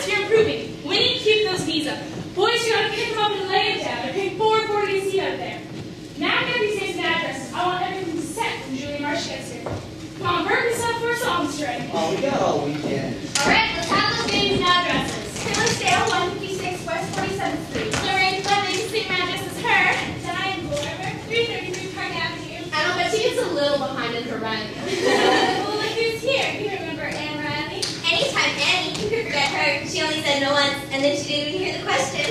Guys, you're improving. We need to keep those knees up. Boys, you gotta pick them up and lay them down. They're paying $4.40 a seat out there. Now get these names and addresses. I want everything set when Julie Marsh gets here. Come on, burn this up for a song string. Oh, we got all weekend. Alright, let's have those names and addresses. Hillsdale, 156 West 47th Street. Lorraine Fleming, same address as her. Diane Glover, 333 Park Avenue. I don't bet she gets a little behind in her run. Well, look who's here. You remember Anne Riley? Anytime Annie, you could forget her. She only said no once, and then she didn't even hear the question.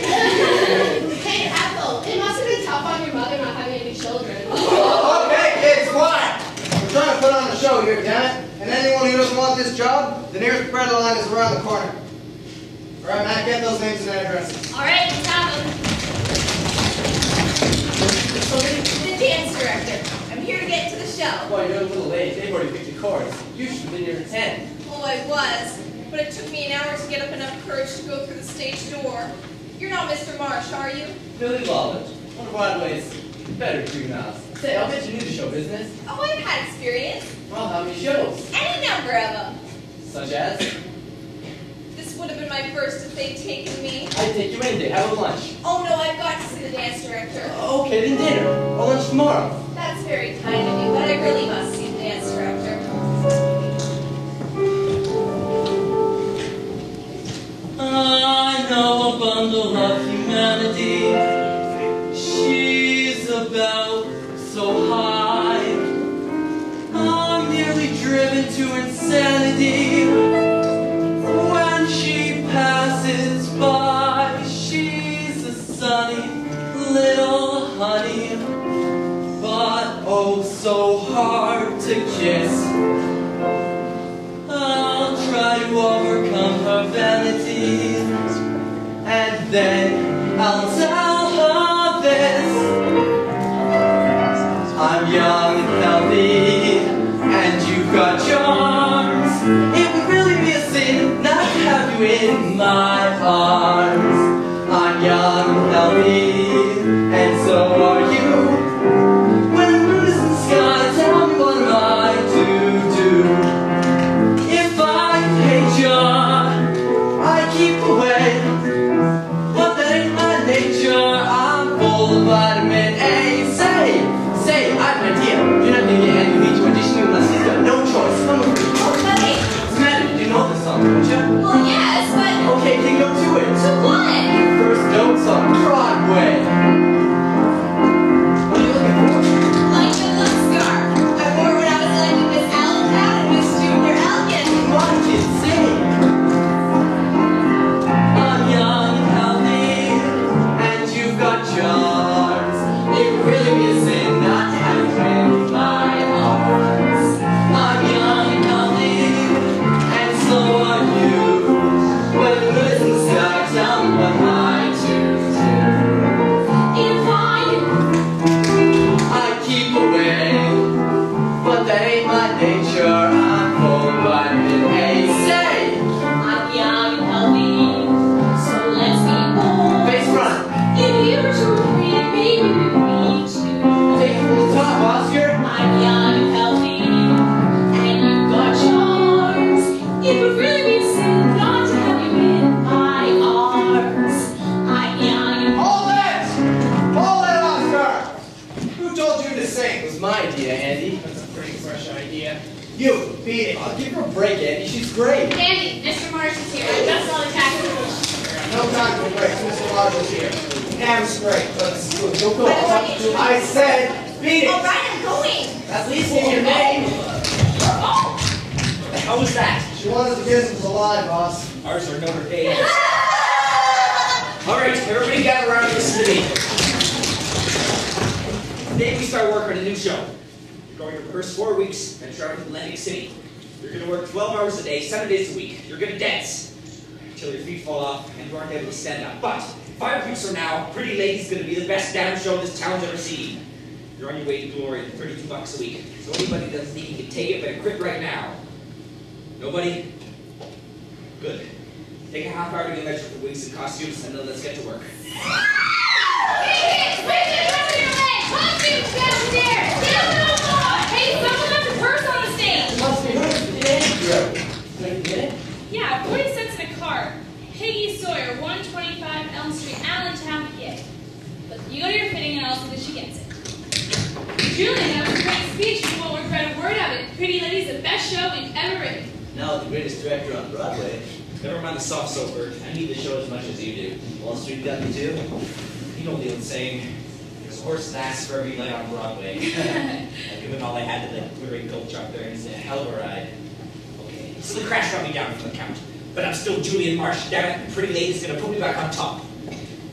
Hey, Ethel, it must have been tough on your mother not having any children. Okay, kids, quiet. We're trying to put on a show here, damn it. And anyone who doesn't want this job, the nearest bread line is around the corner. All right, Matt, get those names and addresses. Alright, let's have them. The dance director. I'm here to get to the show. Boy, you're a little late. They've already picked your chords. You should have been here at 10. Oh, I was, but it took me an hour to get up enough courage to go through the stage door. You're not Mr. Marsh, are you? Billy Lawless, one of Broadway's better juveniles. Say, I'll bet you knew the show business. Oh, I've had experience. Well, how many shows? Any number of them. Such as? This would have been my first if they'd taken me. I'd take you any day. How about lunch? Oh no, I've got to see the dance director. Okay, then dinner. Or lunch tomorrow. That's very kind of you, but I really must see the dance director. I know a bundle of humanity. She's about so high. I'm nearly driven to insanity when she passes by. She's a sunny little honey, but oh so hard to kiss. I'll try to overcome her vanity, and then I'll tell her this. I'm young and healthy, and you've got charms. It would really be a sin not to have you in my arms. I'm young and healthy, and so are you. When the moon is in the sky, tell me what am I to do? If I hate you, I keep away. But that ain't my nature. I'm full of vitamin A. Say, I have an idea. You're not gonna get any lead to audition you unless he's got no choice. Come with me. Okay. What's the matter? You know this song, don't you? Well, yes, but... Okay, then go to it. To what? First notes on Broadway. What are you looking for? Like the look scarf. I wore when I was elected Miss Allentown and Miss Junior Elgin. Come on, kids, sing. I'm young and healthy, and you've got charms. It would really be a sin not to have you in my arms. I'm young and healthy, and so are you. When the moon is in the sky, tell me what am I to do? If I keep away, but that ain't my nature. I'm full of vitamin A. Say, I'm young and healthy, so let's be bold. face front. If you were to agree, maybe we need to. Take it from the top, Oscar. I'm young and healthy, and you've got charms. It would really be a sin not to have you in my arms. I'm young and Hold it! Hold it, Oscar! Who told you to sing? It was my idea, Andy. That's a pretty fresh idea. You, beat it. I'll give her a break, Andy. She's great. Andy, Mr. Marsh is here. I just saw the taxi. No time for breaks. Mr. Lodge is here. Damn straight. Let's go. Go. I don't want to get you. I said, beat it. All right, I'm going. At least in your name. How was that? She wanted the business alive, boss. Ours are Notre Dame. All right, everybody gather around and listen to me. Today we start work on a new show. You're going to rehearse 4 weeks, then travel to Atlantic City. You're going to work 12 hours a day, 7 days a week. You're going to dance until your feet fall off and you aren't able to stand up. But 5 weeks from now, Pretty Lady's going to be the best damn show this town's ever seen. You're on your way to glory at $32 a week. So anybody that doesn't think you can take it, better quit right now. Nobody? Good. Take a half hour to get measured for wigs and costumes, and then let's get to work. Hey, what's in your leg? Costumes downstairs. Get a little more. Hey, someone left a purse on the stage. Must be hers for the Andy. Yeah, 40 cents in a card. Peggy Sawyer, 125 Elm Street, Allentown, PA. But you go to your fitting and I'll see that she gets it. Julian, that was a great speech. You won't regret a word of it. Pretty Lady's the best show we've ever written. Now the greatest director on Broadway. Never mind the soft soap, I need the show as much as you do. Wall Street got me too. You know the old saying, there's horse and ass for every night on Broadway. I've given all I had to the query gold truck there, and it's a hell of a ride. Okay, so the crash brought me down from the count. But I'm still Julian Marsh. Damn it, Pretty Lady's gonna put me back on top.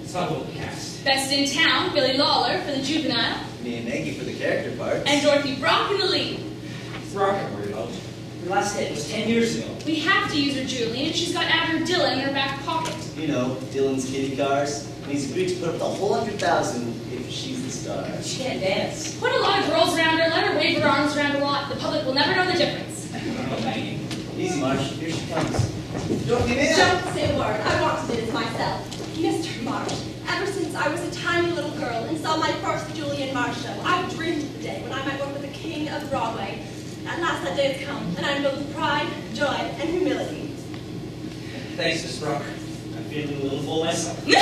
Let's not go with the cast. Best in town, Billy Lawler for the juvenile. Me and Maggie for the character parts. And Dorothy Brock in the lead. Brock, I'm worried about. Your last hit was 10 years ago. We have to use her, Julian. She's got Abner Dillon in her back pocket. You know, Dylan's kitty cars. And he's agreed to put up the whole 100,000 if she's the star. She can't dance. Put a lot of girls around her, let her wave her arms around a lot. The public will never know the difference. I don't know, Maggie. Easy, Marsh. Here she comes. Don't give in. Don't say a word. I want to do this myself. Mr. Marsh, ever since I was a tiny little girl and saw my first Julian Marsh show, I've dreamed of the day when I might work with the king of Broadway. At last that day has come, and I'm filled with pride, joy, and humility. Thanks, Miss Brock. I'm feeling a little full myself. Now,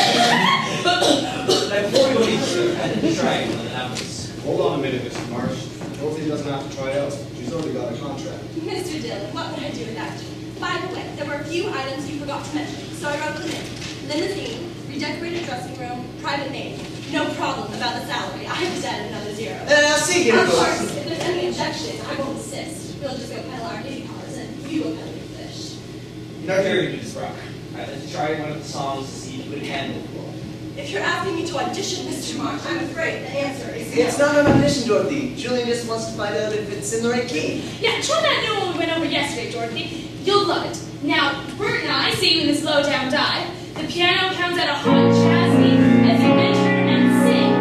before we go any further, I didn't try one of the numbers. Hold on a minute, Mr. Marsh. Dorothy doesn't have to try out. She's already got a contract. Mr. Dillon, what would I do without you? By the way, there were a few items you forgot to mention, so I wrote them in. Limousine, redecorated dressing room, private name. No problem about the salary. I just added another zero. I'll see you. Of course, if there's any objection, I won't insist. We'll just go pedal our kitty cars and you will pedal your fish. You're not hearing me, Miss Brock. I'd like to try one of the songs to see if you could handle the role. If you're asking me to audition, Mr. Marsh, I'm afraid the answer is It's no. not an audition, Dorothy. Julian just wants to find out if it's in the right key. Yeah, try that new one we went over yesterday, Dorothy. You'll love it. Now, Bert and I sing in this low-down dive. The piano comes out a hot jazz beat as you enter and sing.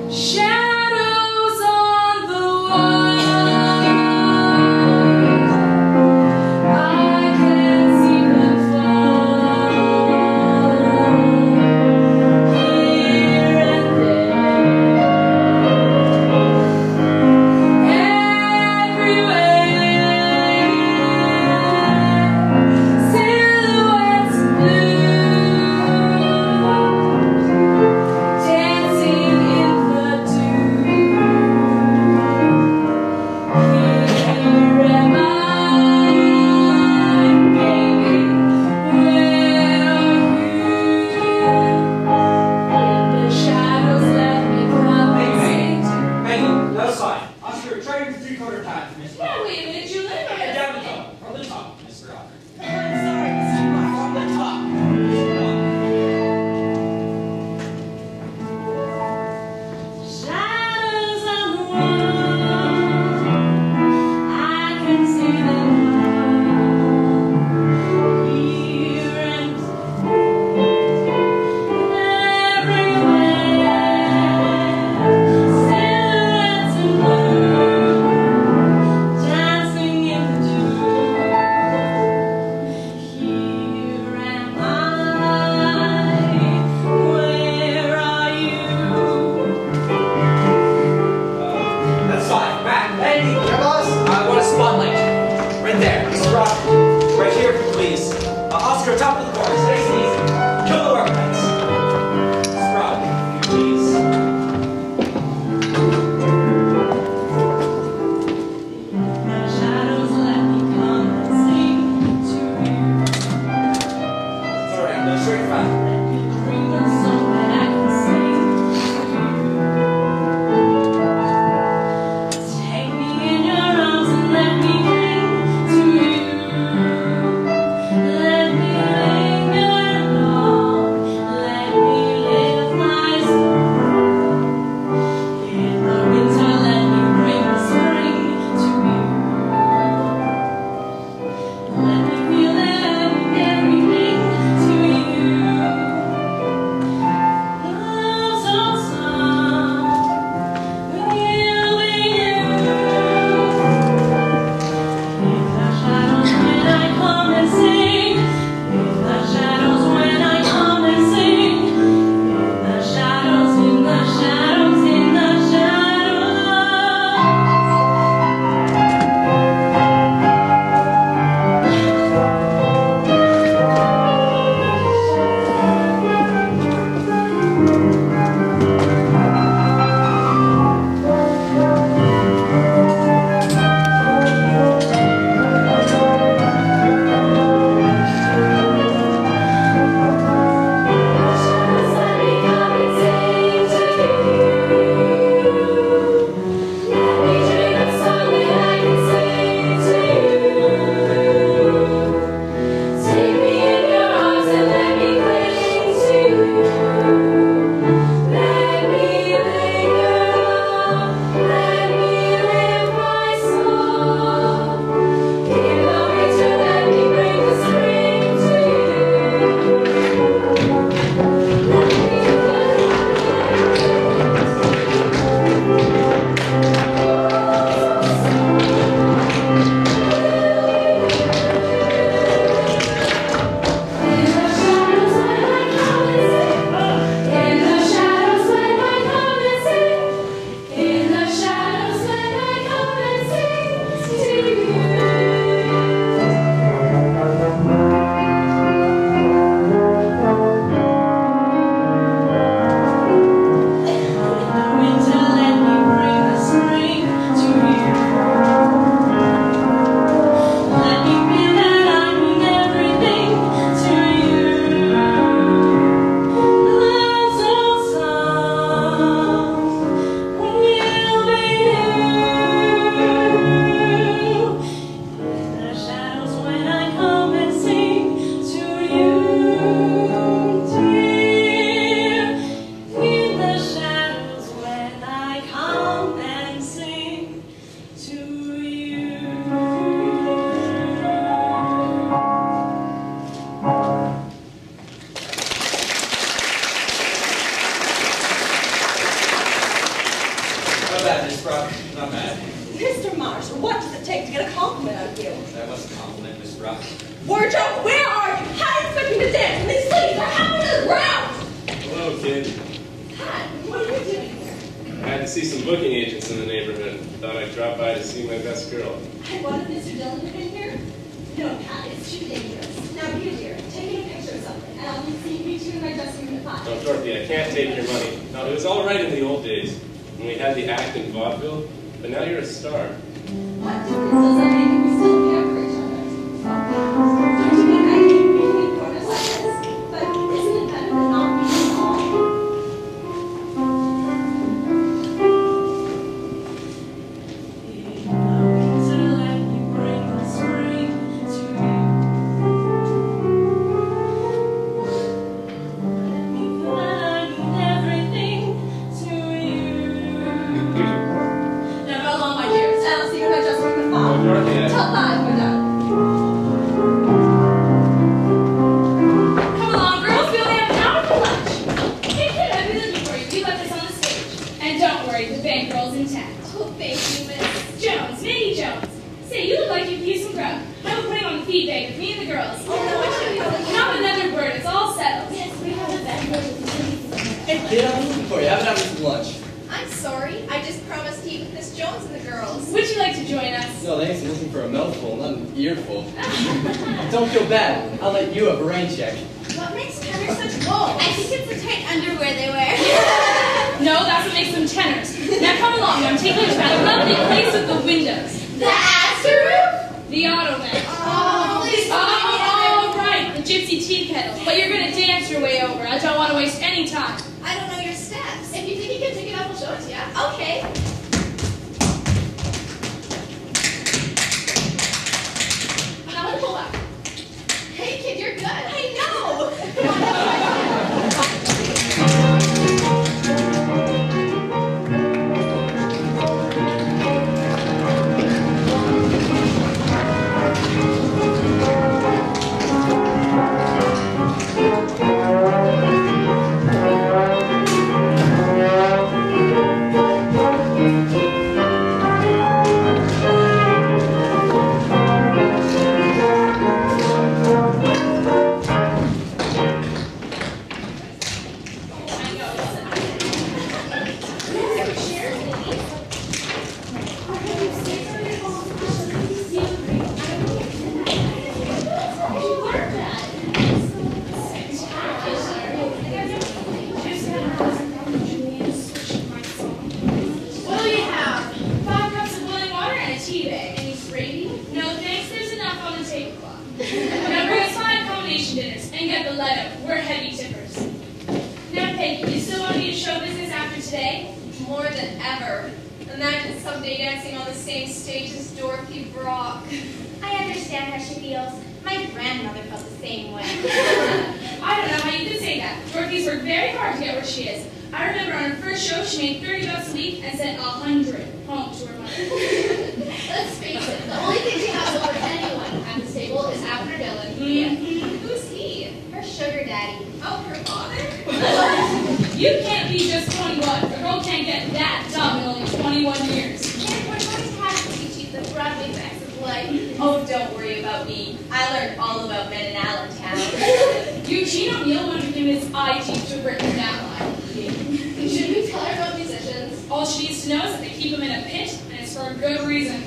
Shadows on the wall. I can see them fall here and there, everywhere. Silhouettes blue, dancing in the dew. Here am I, baby, where are you? The shadows let me come and sing to. Maggie, that was fine. Oscar, try your 3/4 time for Miss Brock. Yeah, wait a minute, Julian. And down the top. From the top, Miss Brock. I'm sorry, Mr. Marsh. From the top. Miss Brock. Shadows on the wall, I can see them all, here and everywhere. Silhouettes in blue, dancing in the dew. Here am I, where are you? That's fine. Matt, Andy. Yeah, boss? I want a spotlight. Right there. Miss Brock. Right here, please. Oscar, top of the chorus. Nice and easy. Kill the work lights. Miss Brock, please. Shadows let me come and sing to you. It's alright, I'm going straight front. Let me dream a song that I can sing to you. Take me in your arms and let me cling to you. Let me lay Not bad, Miss Brock. Not bad. Mr. Marsh, what does it take to get a compliment out of you? That was a compliment, Miss Brock. Wardrobe, where are you? How do you expect me to dance when these ladies are half to the ground? Hello, kid. Pat, what are you doing here? I had to see some booking agents in the neighborhood. Thought I'd drop by to see my best girl. And what if Mr. Dillon had been here? No, Pat, it's too dangerous. Now, be dear, take a picture of something, and I'll meet you in my dressing room at 5. No, Dorothy, I can't take your money. No, it was all right in the old days when we had the act in vaudeville, but now you're a star. What difference does that make if we still care for each other? Don't you think I hate being in corners like this? But isn't it better than not being at all? Now go along, my dears, and I'll see you in my dressing room at 5. Dorothy, Till 5, we're done. Come along, girls. We only have an hour for lunch. Hey, kid, I've been looking for you. We left this on the stage. And don't worry, the bankroll's intact. Oh, thank you, Miss. Jones, Minnie Jones. Say, you look like you could use some grub. How about putting on the feed bag with me and the girls? Oh, no, I should be going. Not another word. It's all settled. Yes, we have a bankroll with the Hey, kid, I'm looking for you. I haven't had some lunch. I'm sorry. I just promised to eat with Miss Jones and the girls. Would you like to join us? No, thanks. I'm looking for a mouthful, not an earful. Don't feel bad. I'll let you have a rain check. What makes tenors such wolves? I think it's the tight underwear they wear. No, that's what makes them tenors. Now come along. I'm taking you to that lovely place with the windows. The Astor roof? The Automat. Oh, please Oh, right. The Gypsy Tea Kettle. But you're going to dance your way over. I don't want to waste any time. I don't know your steps. If you think you can pick it up, we'll show it to you. Okay. Now let it pull back. Hey, kid, you're good. I know. What do you have? 5 cups of boiling water and a tea bag. Any gravy? No thanks, there's enough on the tablecloth. Now bring us 5 combination dinners and get the lead out. We're heavy tippers. Now Peggy, you still want to be in show business after today? More than ever. Imagine someday dancing on the same stage as Dorothy Brock. I understand how she feels. My grandmother felt the same way. I don't know how you could say that. Dorothy's worked very hard to get where she is. I remember on her first show she made $30 a week and sent 100 home to her mother. Let's face it, the only thing she has over anyone at this table is Abner Dillon. Who's he? Her sugar daddy. Oh, her father? You can't be just 21. A girl can't get that dumb in only 21 years. And we're going to have to teach you the Broadway facts of life. Oh, don't worry about me. I learned all about men in Allentown. Eugene O'Neill wondered if his eye teeth to written that line. Should we tell her about musicians? All she needs to know is that they keep him in a pit, and it's for a good reason. I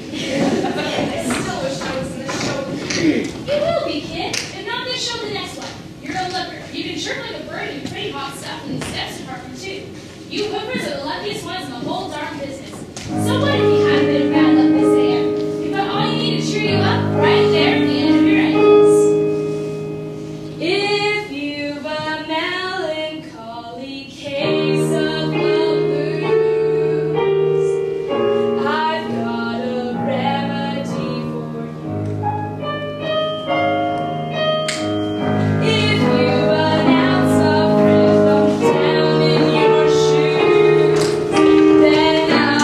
still wish I was in this show. You will be, kid. If not this show, the next one. You're a looker. You can chirp like a bird and pretty hot stuff in the steps department, too. You hookers are the luckiest ones in the whole darn business. So what if you had a bit of bad luck this AM? You've got all you need to cheer you up right there at the end of your ends. If you've a melancholy case of the blues, I've got a remedy for you. If you announce a friend on down in your shoes, then I'll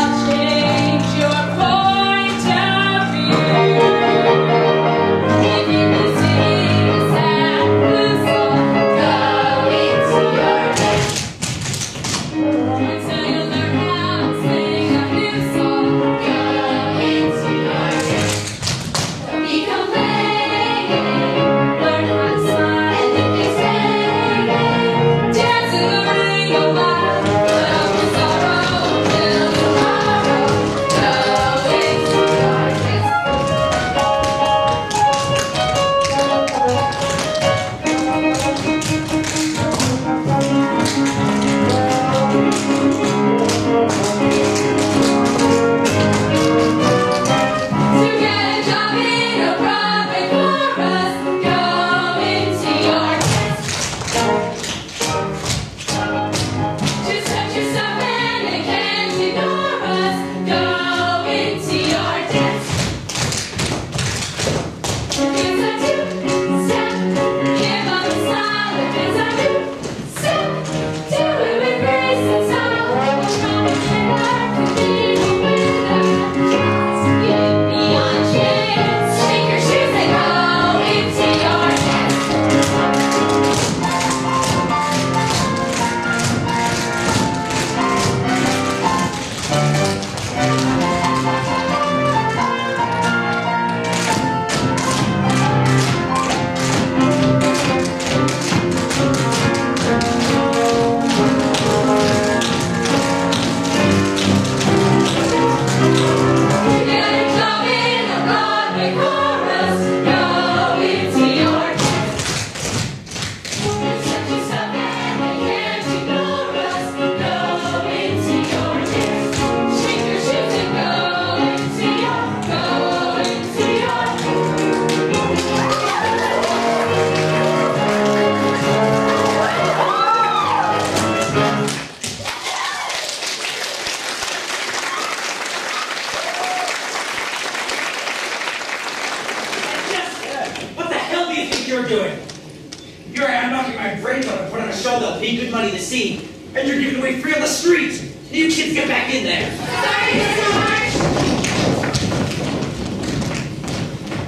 pay good money to see, and you're giving away free on the street. You kids get back in there. Sorry, Mr. Marsh.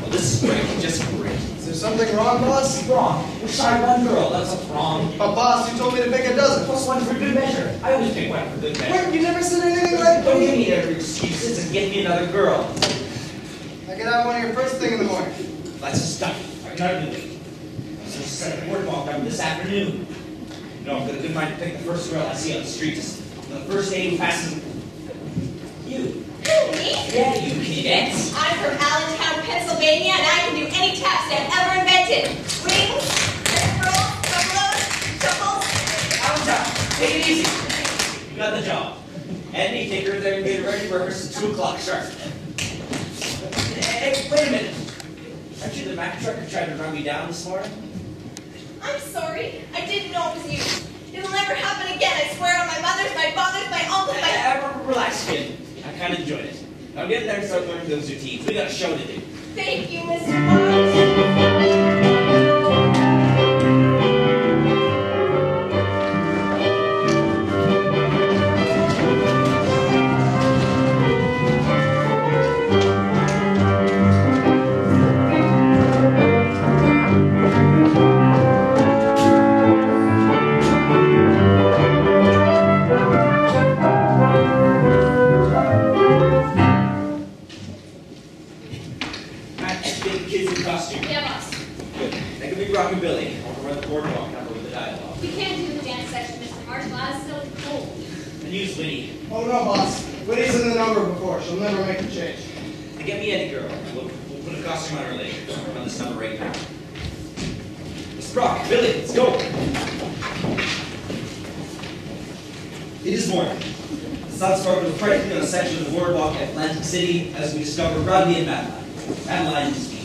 Well, this is great, just great. Is there something wrong, boss? Wrong. We're shy one girl, that's what's wrong. But boss, you told me to pick a dozen. Plus one for good measure. I always pick one for good measure. Wait, you never said anything like Don't give me every excuses and get me another girl. I can have one of your first thing in the morning. That's just stuff. I can hardly wait. So set a boardwalk down this afternoon. No, I've got a good mind to pick the first girl I see on the street. Just the first day who passes. You. Me? Yeah, you cadet. I'm from Allentown, Pennsylvania, and I can do any tap step ever invented. Wings, rolls, solos, shuffles. Allentown, take it easy. You got the job. Andy, take her there and get her ready for rehearsal at 2 o'clock sharp. Hey, wait a minute. Aren't you the Mack trucker trying to run me down this morning? I'm sorry. I didn't know it was you. It'll never happen again. I swear on my mother's, my father's, my uncle's, my... Relax, kid. I kind of enjoyed it. Now get in there and start learning those routines. We got a show to do. Thank you, Mr. Marsh. Rockabilly. I want to run the boardwalk, not with the dialogue. We can't do the dance section, Mr. Marsh. It's so cold. And use Winnie. Oh no, boss. Winnie's in the number before. She'll never make the change. And get me Eddie girl. We'll put a costume on her later. We'll run this number right now. Mr. Rockabilly, let's go. It is morning. The sun sparkled brightly on a section of the boardwalk at Atlantic City as we discover Rodney and Madeline. Madeline speaks.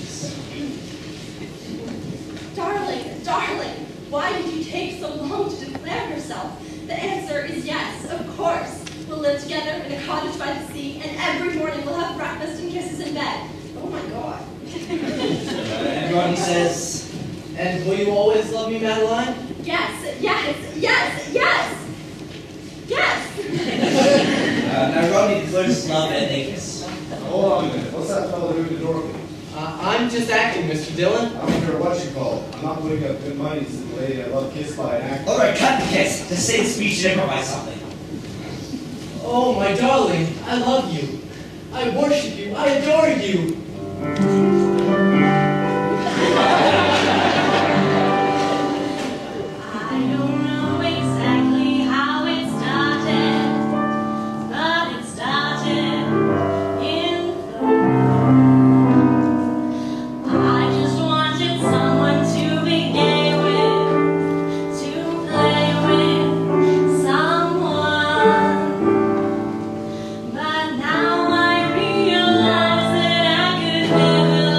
Darling, why did you take so long to declare yourself? The answer is yes, of course. We'll live together in a cottage by the sea, and every morning we'll have breakfast and kisses in bed. Oh my God. And Rodney says, and will you always love me, Madeline? Yes. Now Rodney declares his love and they kiss. Hold on a minute. What's that fellow doing to Dorothy? I'm just acting, Mr. Dillon. I don't care what you call it. I'm not putting up good money to the lady I love kissed by an actor. All right, cut the kiss. Just say the speech and improvise something. Oh, my darling, I love you. I worship you. I adore you. I don't know exactly how it started, but it started in the room. I just wanted someone to be gay with, to play with, someone. But now I realize that I could never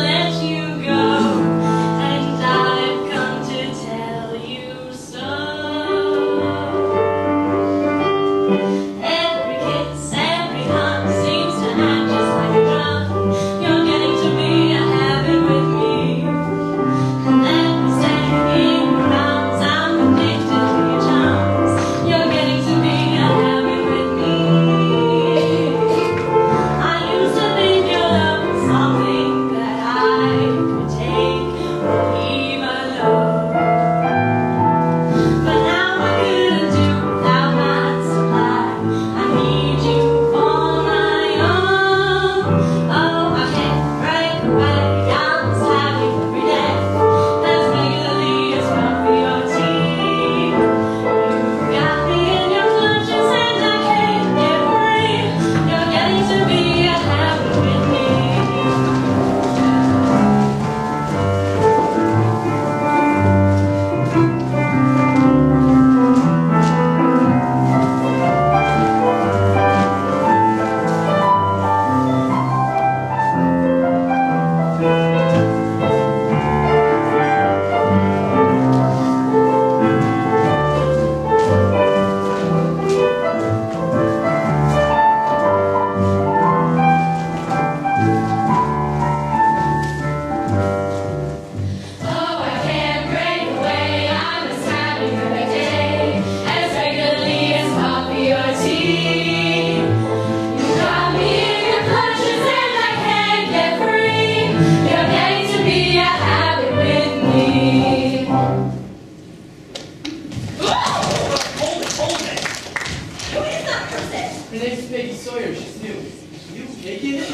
naked?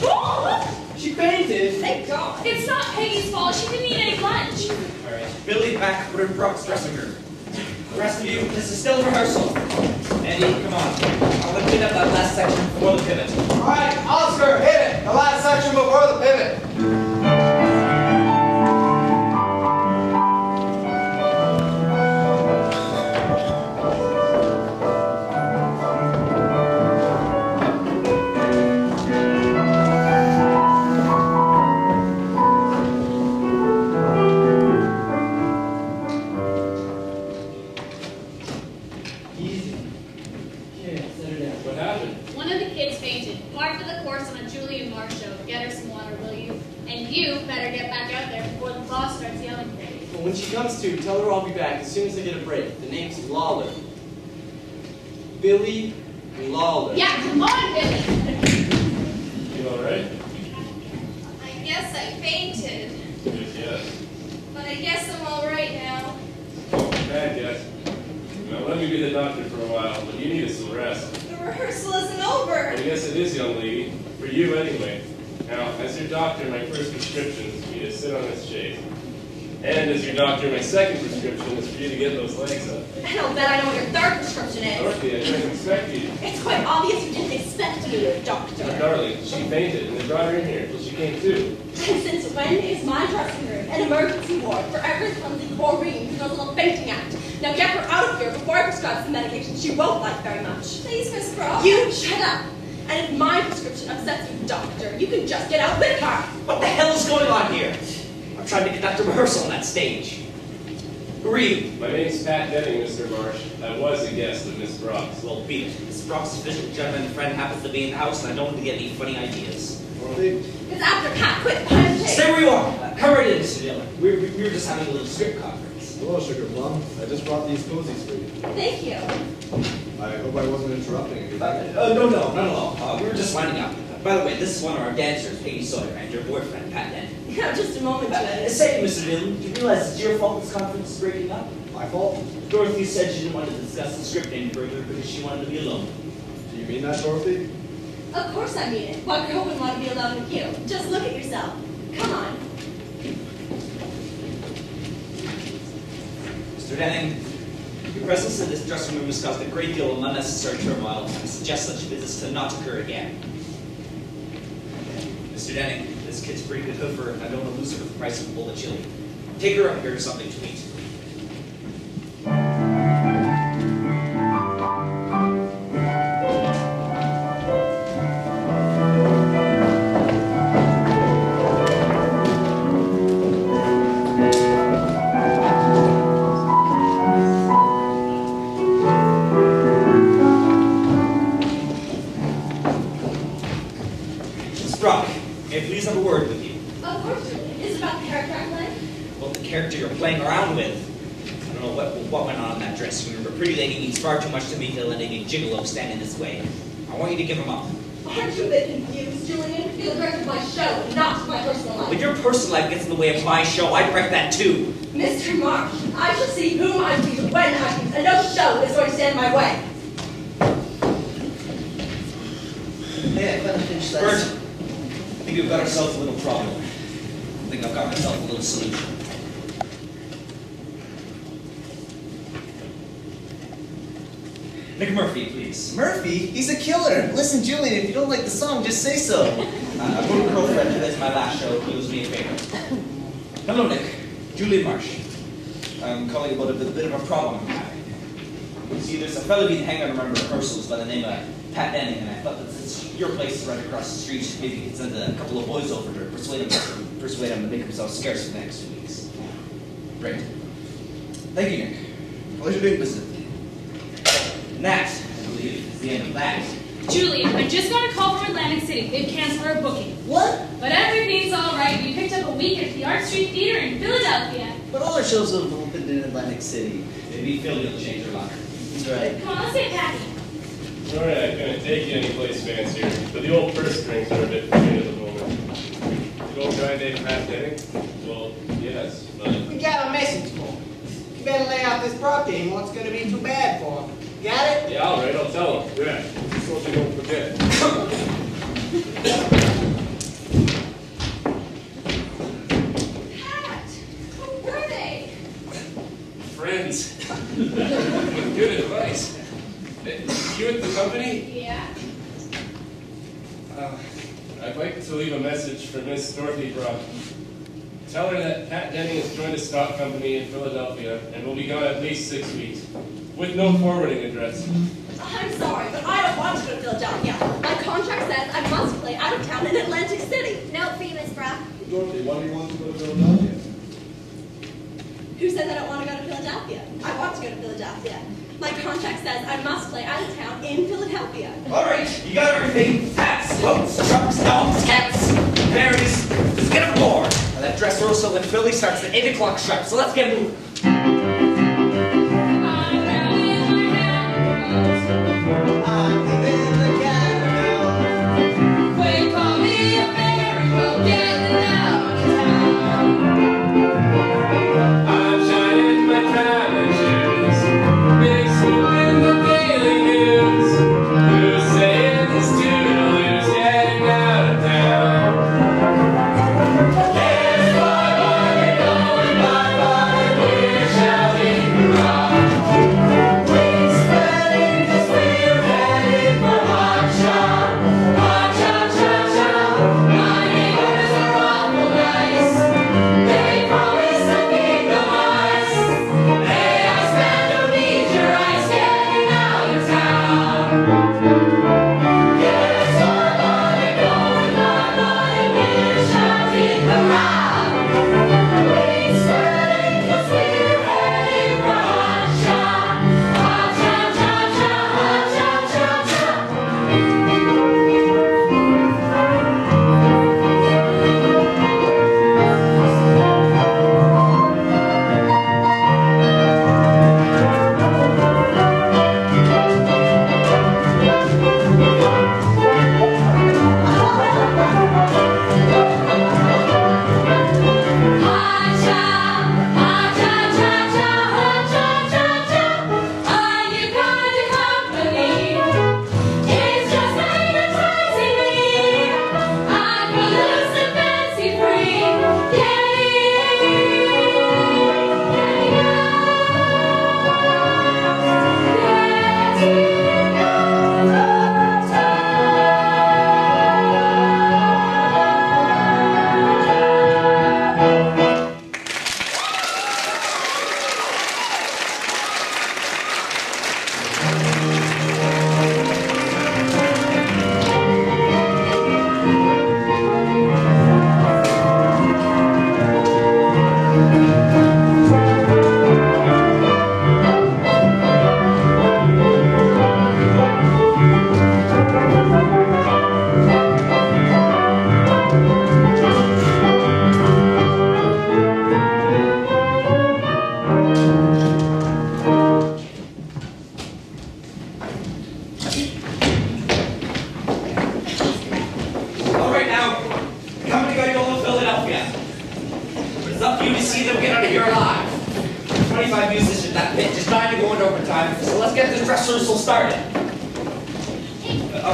She fainted. Thank God. It's not Peggy's fault. She didn't eat any lunch. All right, Billy back, put in Brock's dressing room. The rest of you, this is still rehearsal. Andy, come on. I'll let clean up that last section before the pivot. All right, Oscar, hit it. The last section before the pivot. What happened? One of the kids fainted. Mark for the course on a Julian Marsh show. Get her some water, will you? And you better get back out there before the boss starts yelling for you. Well, when she comes to, tell her I'll be back as soon as I get a break. The name's Lawler. Billy Lawler. Yeah, come on, Billy. You alright? I guess I fainted, Yes. but I guess I'm all right now. Bad guess. Now let me be the doctor for a while, but you needed some rest. The rehearsal isn't over. Well, yes, it is, young lady. For you, anyway. Now, as your doctor, my first prescription is for you to sit on this chaise. And as your doctor, my second prescription is for you to get those legs up. And I'll bet I know what your third prescription is. Dorothy, I didn't expect you. It's quite obvious you didn't expect me, doctor. Now, darling, she fainted, and they brought her in here. Well, she came too. And since when is my dressing room an emergency ward for every clumsy Corrine who knows a little fainting act? Now get her out of here before I prescribe some medication she won't like very much. Please, Miss Brock. You shut up! And if my prescription upsets you, doctor, you can just get out with her! What the hell is going on here? I'm trying to conduct a rehearsal on that stage. Who are you? My name's Pat Denning, Mr. Marsh. I was a guest of Miss Brock's. Well, beat it. Miss Brock's official gentleman friend happens to be in the house, and I don't want to get any funny ideas. Dorothy? Because after Pat quit behind the Stay table. where you are. Come right in, Mr. Dillon. We were just having a little script conference. Hello, Sugar Plum. I just brought these cozies for you. Thank you. I hope I wasn't interrupting anything. No, not at all. We were just winding up. By the way, this is one of our dancers, Peggy Sawyer, and your boyfriend, Pat Denning. Now, just a moment, Julie. Say, Mr. Dillon, do you realize it's your fault this conference is breaking up? My fault? Dorothy said she didn't want to discuss the script any further because she wanted to be alone. Do you mean that, Dorothy? Of course I mean it. What girl would want to be alone with you? Just look at yourself. Come on. Mr. Denning, your presence in this dressing room has caused a great deal of unnecessary turmoil, and I suggest such business to not occur again. Mr. Denning, this kid's a pretty good hoofer, and I don't want to lose her for the price of a bowl of chili. Take her up here to something to eat. Miss Brock, may I please have a word with you? Of course, Julie. Is it about the character I'm playing? Well, the character you're playing around with. I don't know what went on in that dressing room, but Pretty Lady means far too much to me to let any gigolo stand in this way. I want you to give him up. Aren't you a bit confused, Julian? You're the director of my show, not my personal life. When your personal life gets in the way of my show, I'd wreck that too. Mr. Marsh, I shall see whom I please when I please, and no show is going to stand in my way. Hey, I gotta finish that. Bert, I think we've got ourselves a little problem. I think I've got myself a little solution. Nick Murphy, please. Murphy? He's a killer. Listen, Julian, if you don't like the song, just say so. I've got a girlfriend who does my last show. He owes me a favor. Hello, Nick. Julian Marsh. I'm calling about a bit of a problem I'm having. You see, there's a fellow being hanged on remember rehearsals by the name of Pat Denning, and I thought that since your place is right across the street, maybe you could send a couple of boys over to persuade him to make himself scarce for the next 2 weeks. Great. Thank you, Nick. Pleasure doing business. And that, I believe, is the end of that. Julie, I just got a call from Atlantic City. They've canceled our booking. What? But everything's all right. We picked up a week at the Art Street Theater in Philadelphia. But all our shows have opened in Atlantic City. Maybe Philly will change her locker. That's right. Come on, let's get Patty. Sorry, I couldn't take you anyplace fancier, but the old purse strings are a bit free at the moment. The old guy named Pat Denning? Well, yes, but... We got a message for him. You better lay out this prop game. What's going to be too bad for him? Got it? Yeah, all right, I'll tell him. Yeah, so you don't forget. like to leave a message for Miss Dorothy Brock. Tell her that Pat Denny has joined a stock company in Philadelphia and will be gone at least 6 weeks, with no forwarding address. I'm sorry, but I don't want to go to Philadelphia. My contract says I must play out of town in Atlantic City. Note for you, Miss Brock. Dorothy, why do you want to go to Philadelphia? Who says I don't want to go to Philadelphia? I want to go to Philadelphia. My contract says I must play out of town in Philadelphia. All right, you got everything. Hats, coats, trucks, dogs, cats, berries. Just get aboard. Now that dress rehearsal in Philly starts at 8 o'clock sharp, so let's get moving.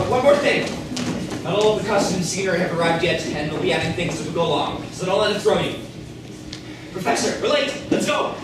One more thing. Not all of the costume scenery have arrived yet, and we'll be adding things as we go along, so don't let it throw you. Professor, we're late. Let's go.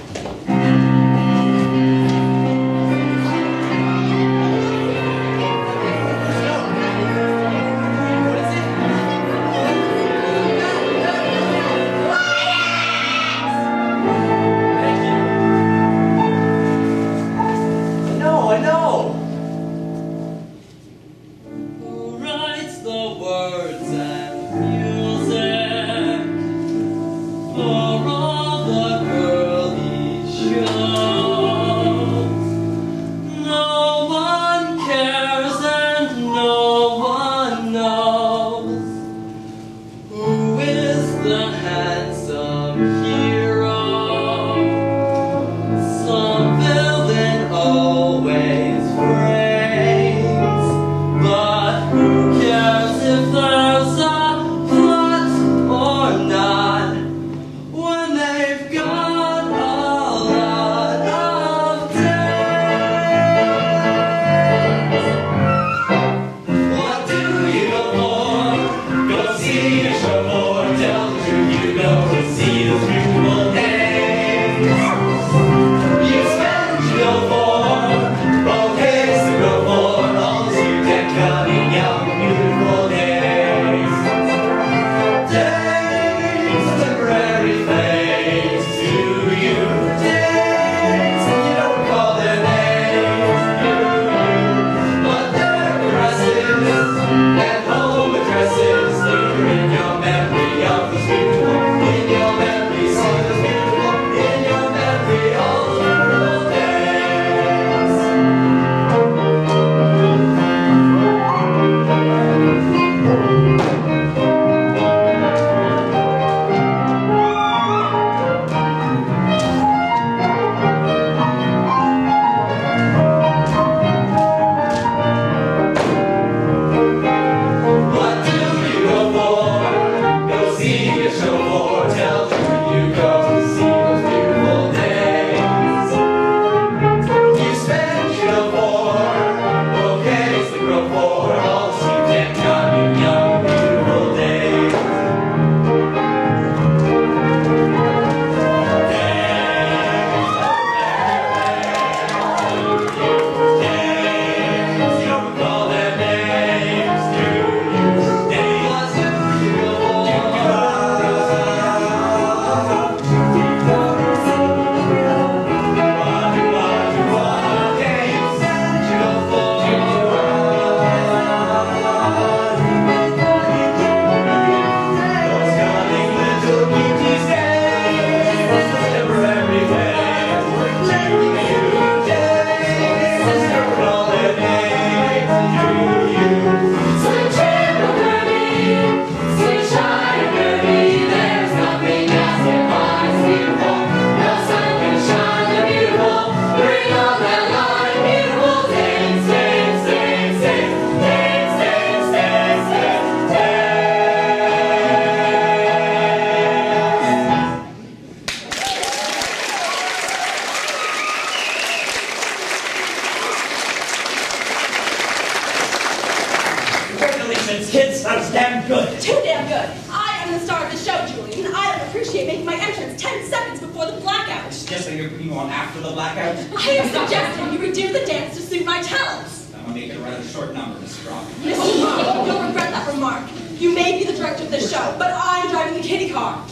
good. Too damn good. I am the star of the show, Julian, and I don't appreciate making my entrance 10 seconds before the blackout. Suggesting you're putting on after the blackout? I am suggesting you redo the dance to suit my talents. I'm gonna make it a rather short number, Mr. Brock. Mr. Brock, you'll regret that remark. You may be the director of this show, but I'm driving the kitty car.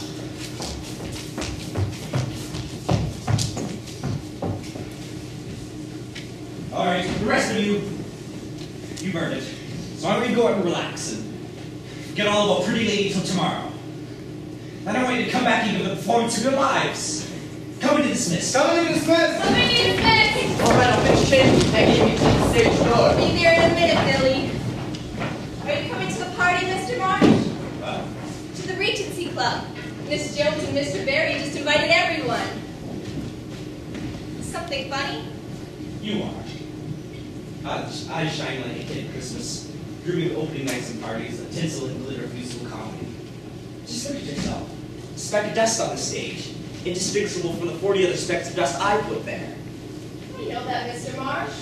All right, the rest of you burned it. So I'm gonna go out and relax and forget all about Pretty Lady till tomorrow. I don't want you to come back and give the performance of your lives. Coming to dismiss. Coming to dismiss. Coming to dismiss. All right, I'll finish changing Peggy and meet you at the stage door. Be there in a minute, Billy. Are you coming to the party, Mr. Marsh? What? To the Regency Club. Miss Jones and Mr. Barry just invited everyone. Something funny? You are. I shine like a kid at Christmas, dreaming of opening nights and parties, a tinsel and glitter of musical comedy. Just look at yourself. A speck of dust on the stage, indistinguishable from the 40 other specks of dust I put there. We know that, Mr. Marsh.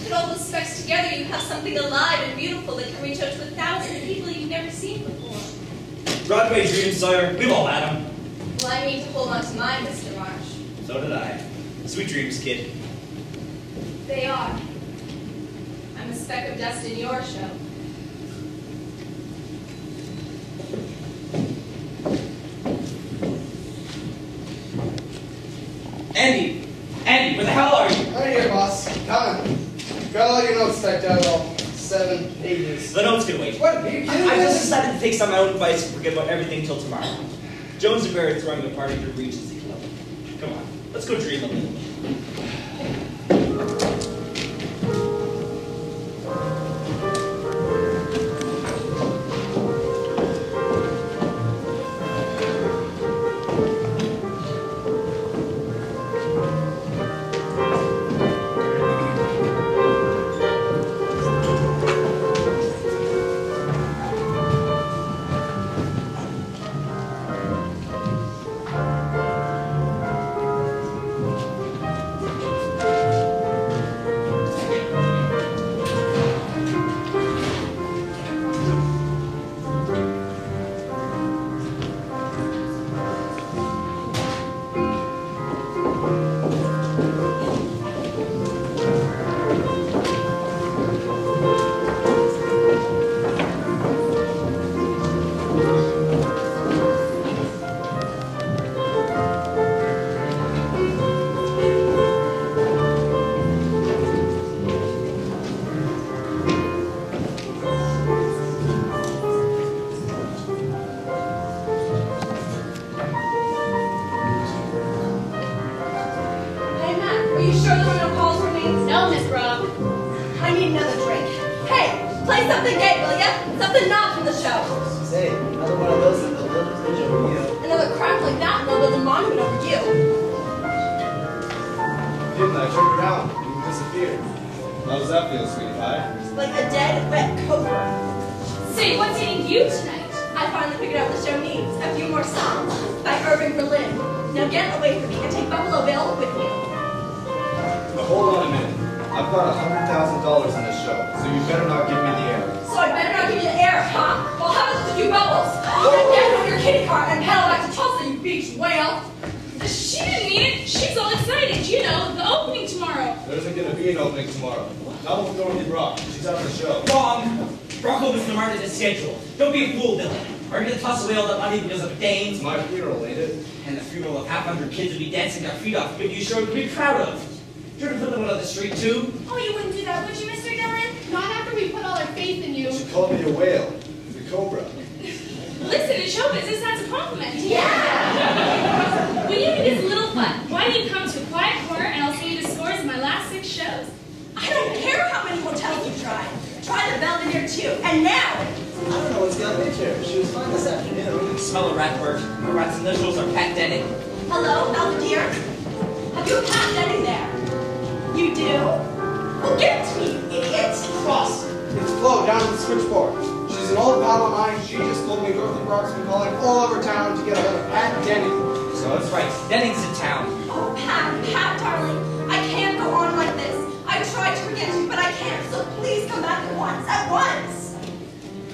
Put all those specks together, you have something alive and beautiful that can reach out to 1,000 people you've never seen before. Broadway dreams, sire. We've all had them. Well, I mean to hold on to mine, Mr. Marsh. So did I. Sweet dreams, kid. They are. I'm a speck of dust in your show. Andy, where the hell are you? Right here, boss. Coming. Got all your notes typed out, all 7 pages. The notes can wait. What? Are you kidding I me? just decided to take some of my own advice and forget about everything till tomorrow. Jones and Barry are throwing a party to Regency Club. Come on, let's go dream a little.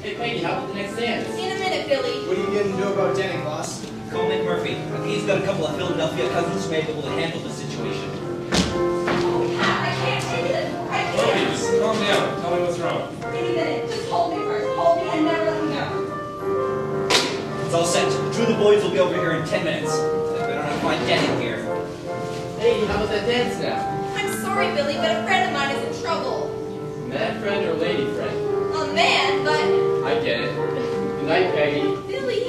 Hey, Peggy, how about the next dance? In a minute, Billy. What are you going to do about Denny, boss? Call McMurphy. I think he's got a couple of Philadelphia cousins who may be able to handle the situation. Oh, Pat, I can't take it anymore. I Chloe, can't. just calm down. Tell me what's wrong. Any minute. Just hold me first. Hold me and never let me go. It's all set. The two of the boys will be over here in 10 minutes. They better not find Denny here. Hey, how about that dance now? I'm sorry, Billy, but a friend of mine is in trouble. Man friend or lady friend? A man, but... I get it. Good night, Peggy. Billy.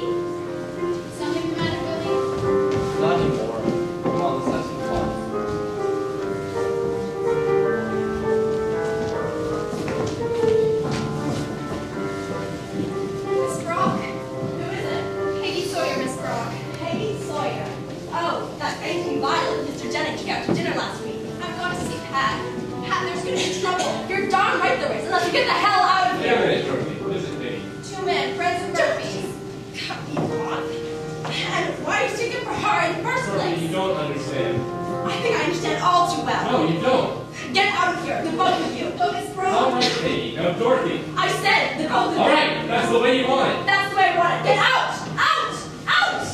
Something the matter, Billy? Not anymore. Come on, let's have some fun. Miss Brock? Who is it? Peggy Sawyer, Miss Brock. Peggy Sawyer. Oh, that fainting Violet Mr. Jennings took out to dinner last week. I've got to see Pat. Pat, there's going to be trouble. You're darn right there is, unless you get the hell out of Wait a here. minute, Dorothy. What is it, Peggy? Two men, friends of Murphy's. Cut me off. And why are you sticking for her in the first Dorothy, place? you don't understand. I think I understand all too well. No, you don't. Get out of here, the both of you. Oh, Miss All Brock. right, Peggy. Now, Dorothy. I said the both of All them. right, that's the way you want it. That's the way I want it. Get out! Out! Out!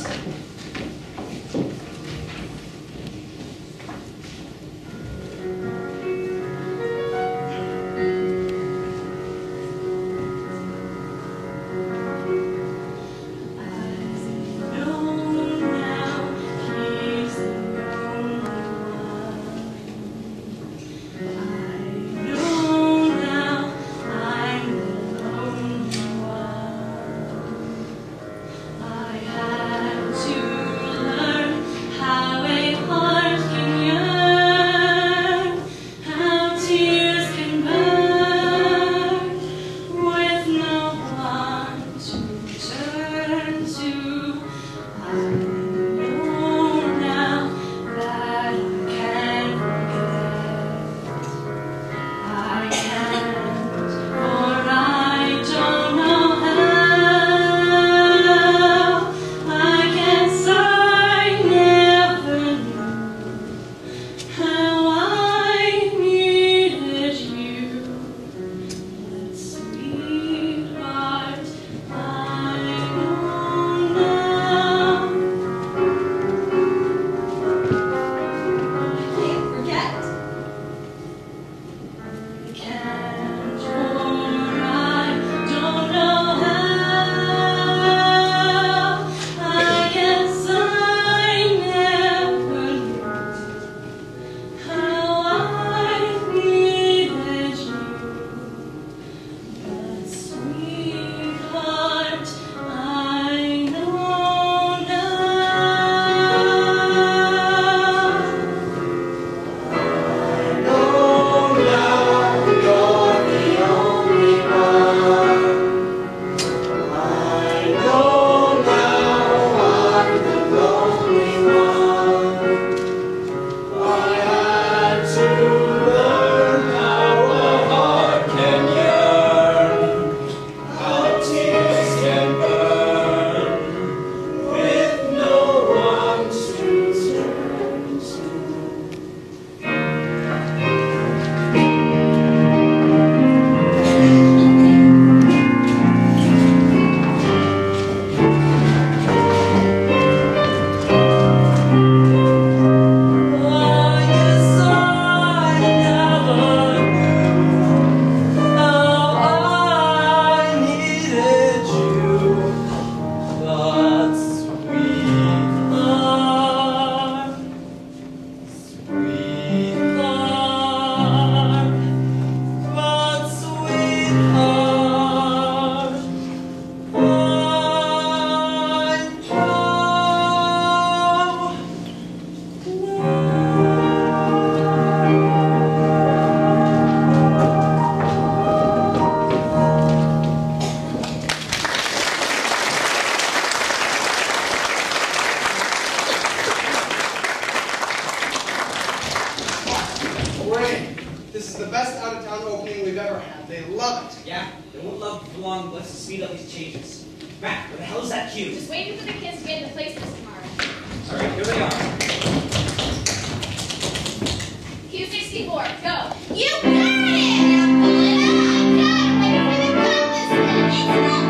speed up these changes. Matt, where the hell is that cue? Just waiting for the kids to get into place this tomorrow. All right, here they are. Q64, go. You got it! Now pull it up. I'm done. Wait for the bell. It's not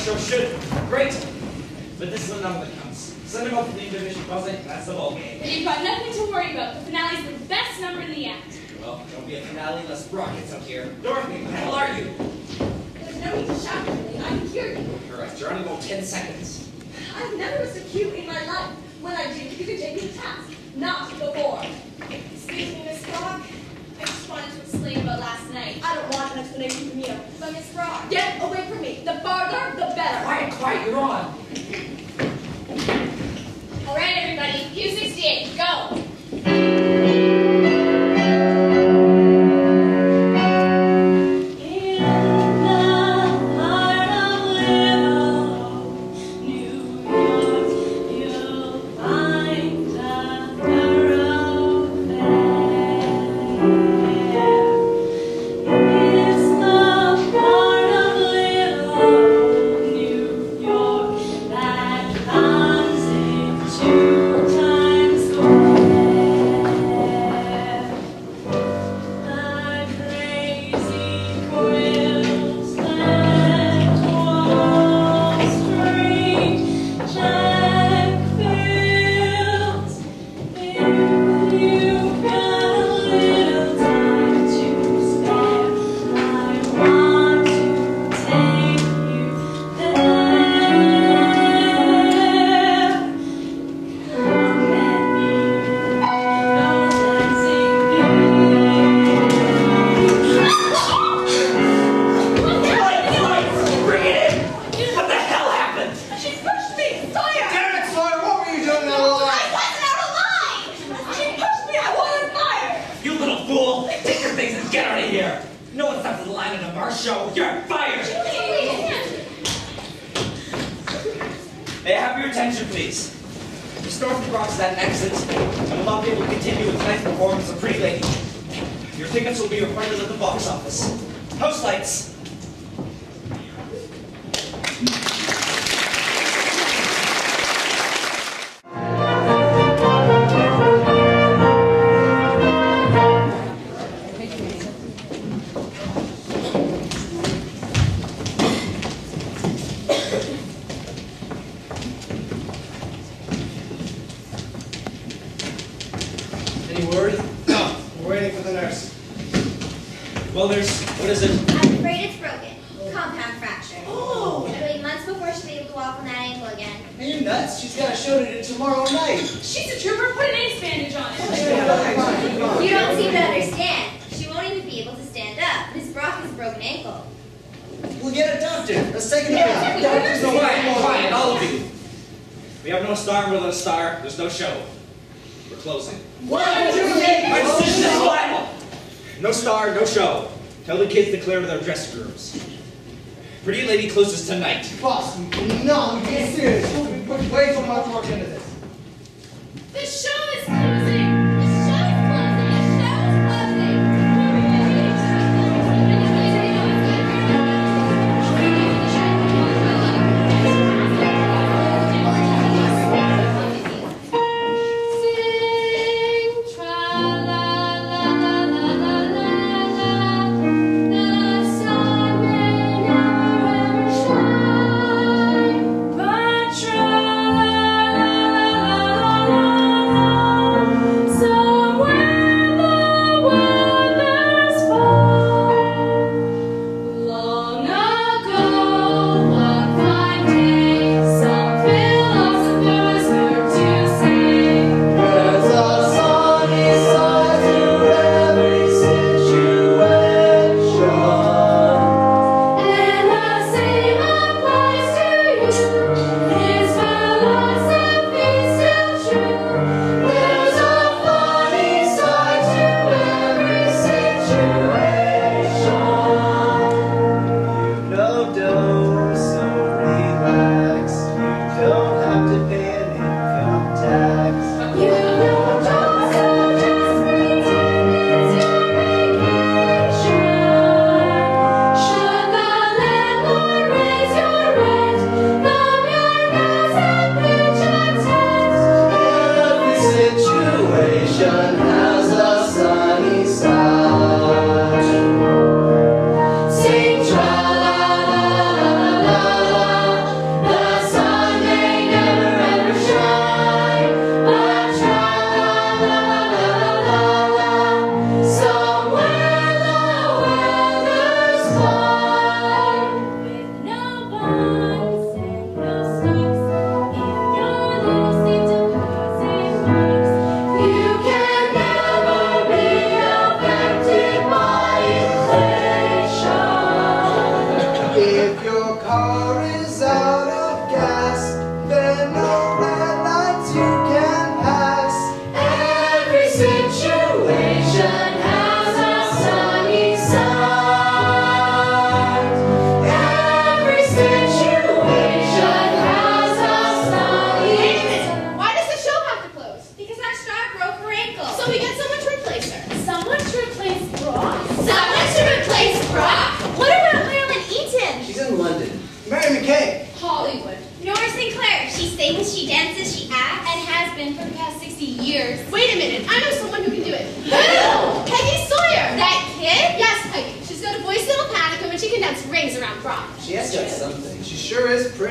Marshall should. Great. But this is the number that counts. Send him up to the division buzzing, and that's the ball game. And you've got nothing to worry about. The finale's the best number in the act. Well, don't be a finale unless Brock gets up here. Dorothy, what the hell are you? There's no need to shout at me. I can hear you. All right, you're on about 10 seconds. I've never was so cute in my life. When I did, you could take me to task. Not before. Excuse me, Miss Brock. I just wanted to explain about last night. I don't want an explanation from you. But Miss Brock. Get away from me. The farther, the better. Quiet, quiet, you're on. All right, everybody. Q68, go. May I have your attention, please? Restore from Brock's that exit, and will not be able to continue with tonight's performance of Pretty Lady. Your tickets will be refunded at the box office. House lights. Any word? No. We're waiting for the nurse. Well, nurse, what is it? I'm afraid it's broken. Compound fracture. Oh! It'll be months before she'll be able to walk on that ankle again. Are you nuts? She's got a show to do tomorrow night. She's a trooper. Put an ace bandage on it. You don't seem to understand. She won't even be able to stand up. Miss Brock has a broken ankle. We'll get a doctor. Let's take it out. Quiet, all of you. We have no star without a star. There's no show. We're closing. What did you make? My decision is final. No star, no show. Tell the kids to clear to their dressing rooms. Pretty Lady closes tonight. Boss, no, we can't serious. We put way too much work into this. The show is closing. La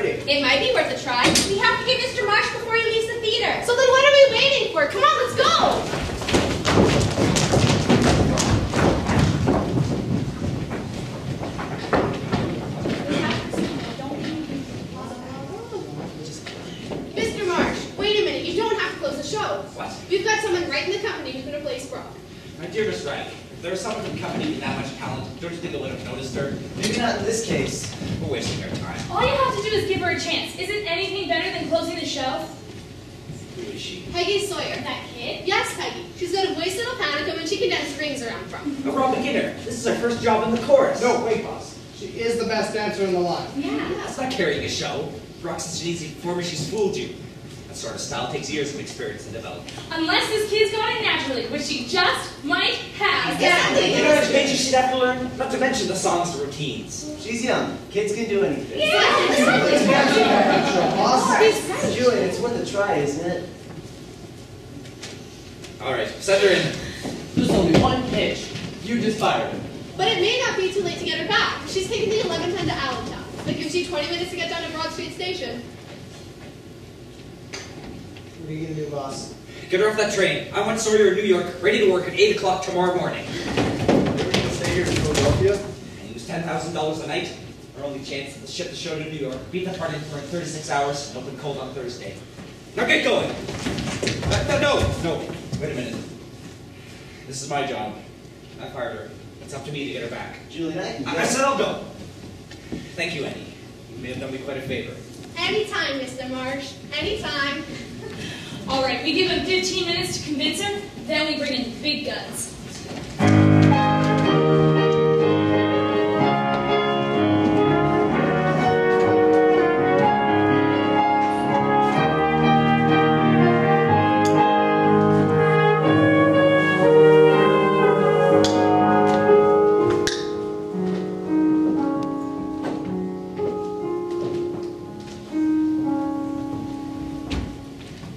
already. It might be worth a try. We have to get Mr. Marsh before he leaves the theater. So then what are we waiting for? Come on, let's go! Mr. Marsh, wait a minute. You don't have to close the show. What? We've got someone right in the company who's going to place Brock. My dear Miss Wright, if there was someone in the company with that much talent, don't you think I would have noticed her? Maybe not in this case. We're wasting our time. All you have to do is give her a chance. Isn't anything better than closing the show? Who is she? Peggy Sawyer. That kid? Yes, Peggy. She's got a voice that'll panicum and she can dance rings around from. A raw beginner. This is our first job in the chorus. No, wait, boss. She is the best dancer in the line. Yeah. That's not carrying a show. Brock's such an easy performer, she's fooled you. That sort of style takes years of experience to develop. Unless this kid's got it naturally, which she just might have. You know how much pages she'd have to learn? Not to mention the songs and routines. She's young. Kids can do anything. Boss. Julian, it's worth a try, isn't it? Alright, send her in. There's only one pitch. You just fired him. But it may not be too late to get her back. She's taking the 1110 to Allentown. That gives you 20 minutes to get down to Broad Street Station. What are you gonna do, boss? Get her off that train. I want Sawyer in New York, ready to work at 8 o'clock tomorrow morning. We're gonna stay here in Philadelphia. And use $10,000 a night. Our only chance to ship the show to New York. Beat the party for 36 hours and open cold on Thursday. Now get going! No. Wait a minute. This is my job. I fired her. It's up to me to get her back. Julian, I said I'll go. Thank you, Annie. You may have done me quite a favor. Anytime, Mr. Marsh. Anytime. All right, we give him 15 minutes to convince her, then we bring in the big guns.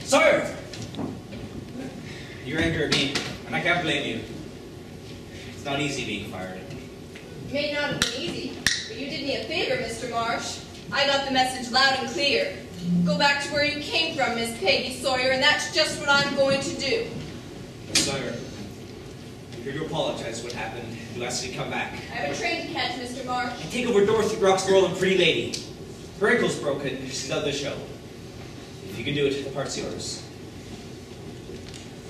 Sawyer! You're angry at me, and I can't blame you. It's not easy being fired. It may not have been easy, but you did me a favor, Mr. Marsh. I got the message loud and clear. Go back to where you came from, Miss Peggy Sawyer, and that's just what I'm going to do. Sawyer, you're to apologize for what happened. You asked me to come back. I have a train to catch, Mr. Marsh. And take over Dorothy Brock's role in Pretty Lady. Her ankle's broken. She's out of the show. If you can do it, the part's yours.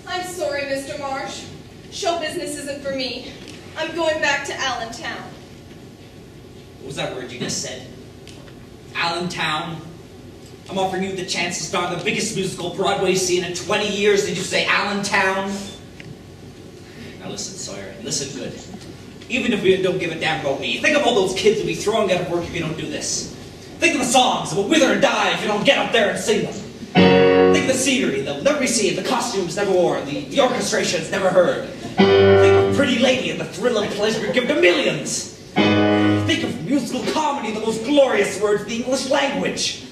I'm sorry, Mr. Marsh. Show business isn't for me. I'm going back to Allentown. What was that word you just said? Allentown? I'm offering you the chance to star in the biggest musical Broadway scene in 20 years. Did you say Allentown? Now listen, Sawyer, listen good. Even if you don't give a damn about me, think of all those kids who'll be thrown out of work if you don't do this. Think of the songs that will wither and die if you don't get up there and sing them. Think of the scenery they'll never be seen, the costumes never worn, the orchestrations never heard. Think of Pretty Lady and the thrill and pleasure you give to millions. Think of musical comedy, the most glorious word of the English language.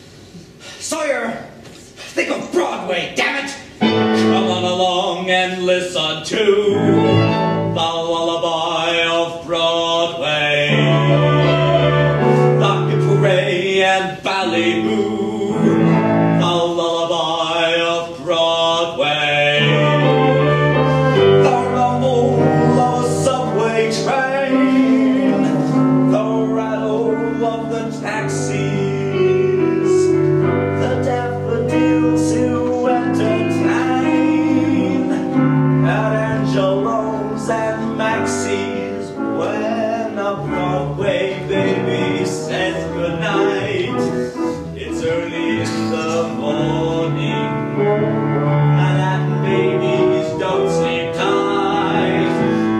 Sawyer, think of Broadway, damn it! Come on along and listen to the lullaby of Broadway. Dr. Parade and Ballet Moon, the lullaby of Broadway. The rumble of a subway train, the rattle of the taxis, the daffodils who entertain at Angelo's and Maxie's when a Broadway baby says goodnight. It's early in the morning, Manhattan babies don't sleep tight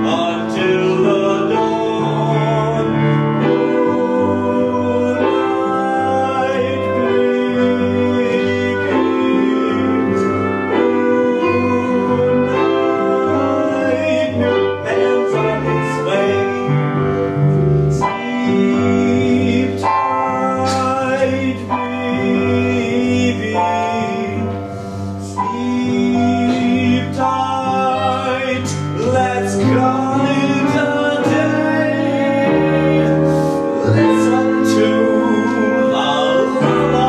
until the dawn. Man's on his way. Sleep tight, baby. Sleep tight. Let's call it a day. Listen to the lullaby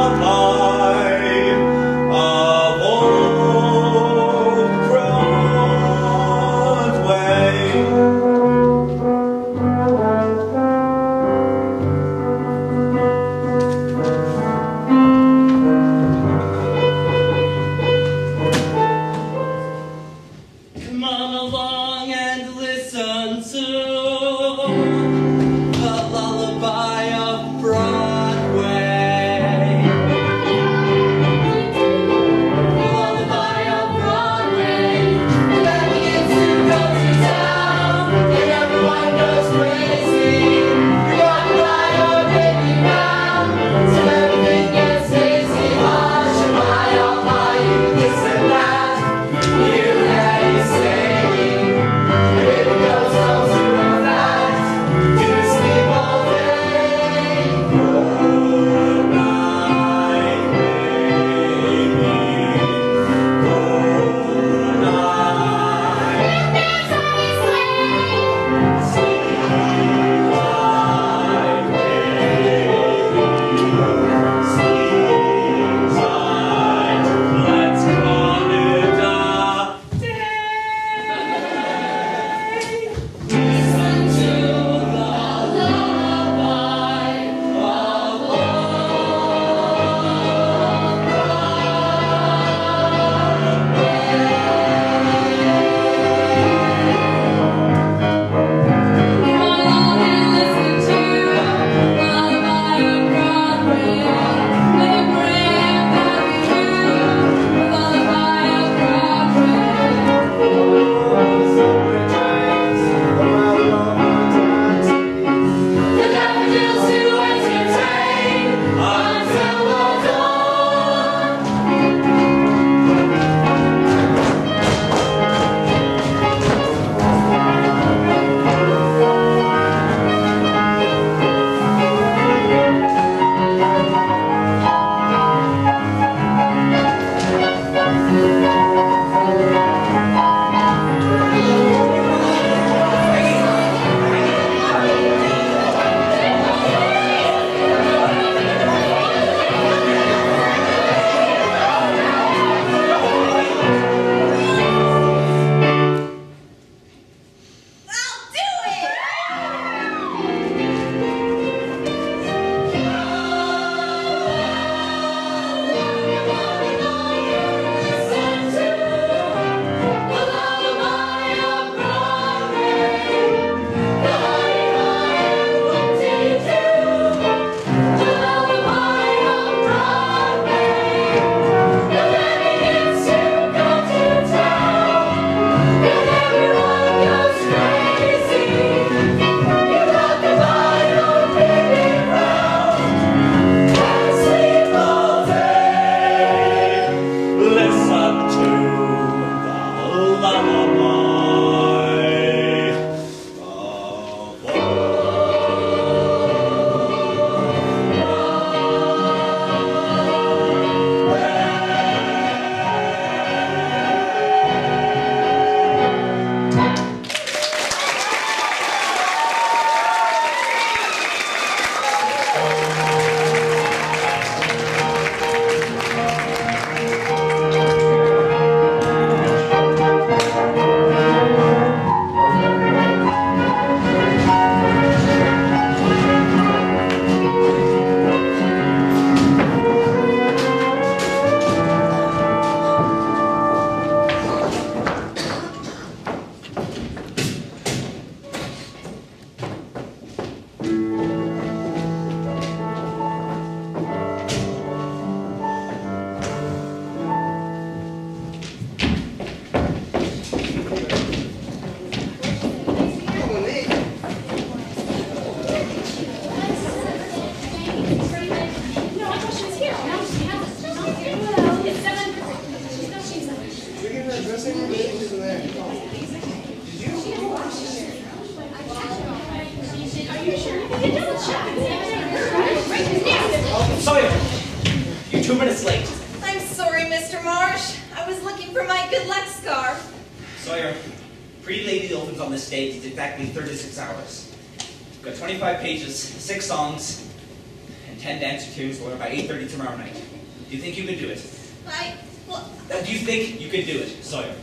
Come on along and listen to the lullaby of Broadway. Lullaby of Broadway. Then we get to go to town and everyone goes crazy. Rock-a-bye, oh baby, round till everything gets hazy. Hush, my, oh my, you this and that. You had me singing. Baby goes home to her fast. To sleep all day. Good night, baby. Good night. Sleep tight, baby. Sleep tight. Let's call it a day. Listen to the lullaby of the daffodils to entertain until the dawn. I'll do it! Listen to the lullaby of Sawyer, you're 2 minutes late. I'm sorry, Mr. Marsh. I was looking for my good luck scarf. Sawyer, Pretty Lady opens on this stage. It's exactly 36 hours. We've got 25 pages, 6 songs, and 10 dancer tunes. We'll by 8:30 tomorrow night. Do you think you can do it? Well, Do you think you can do it, Sawyer?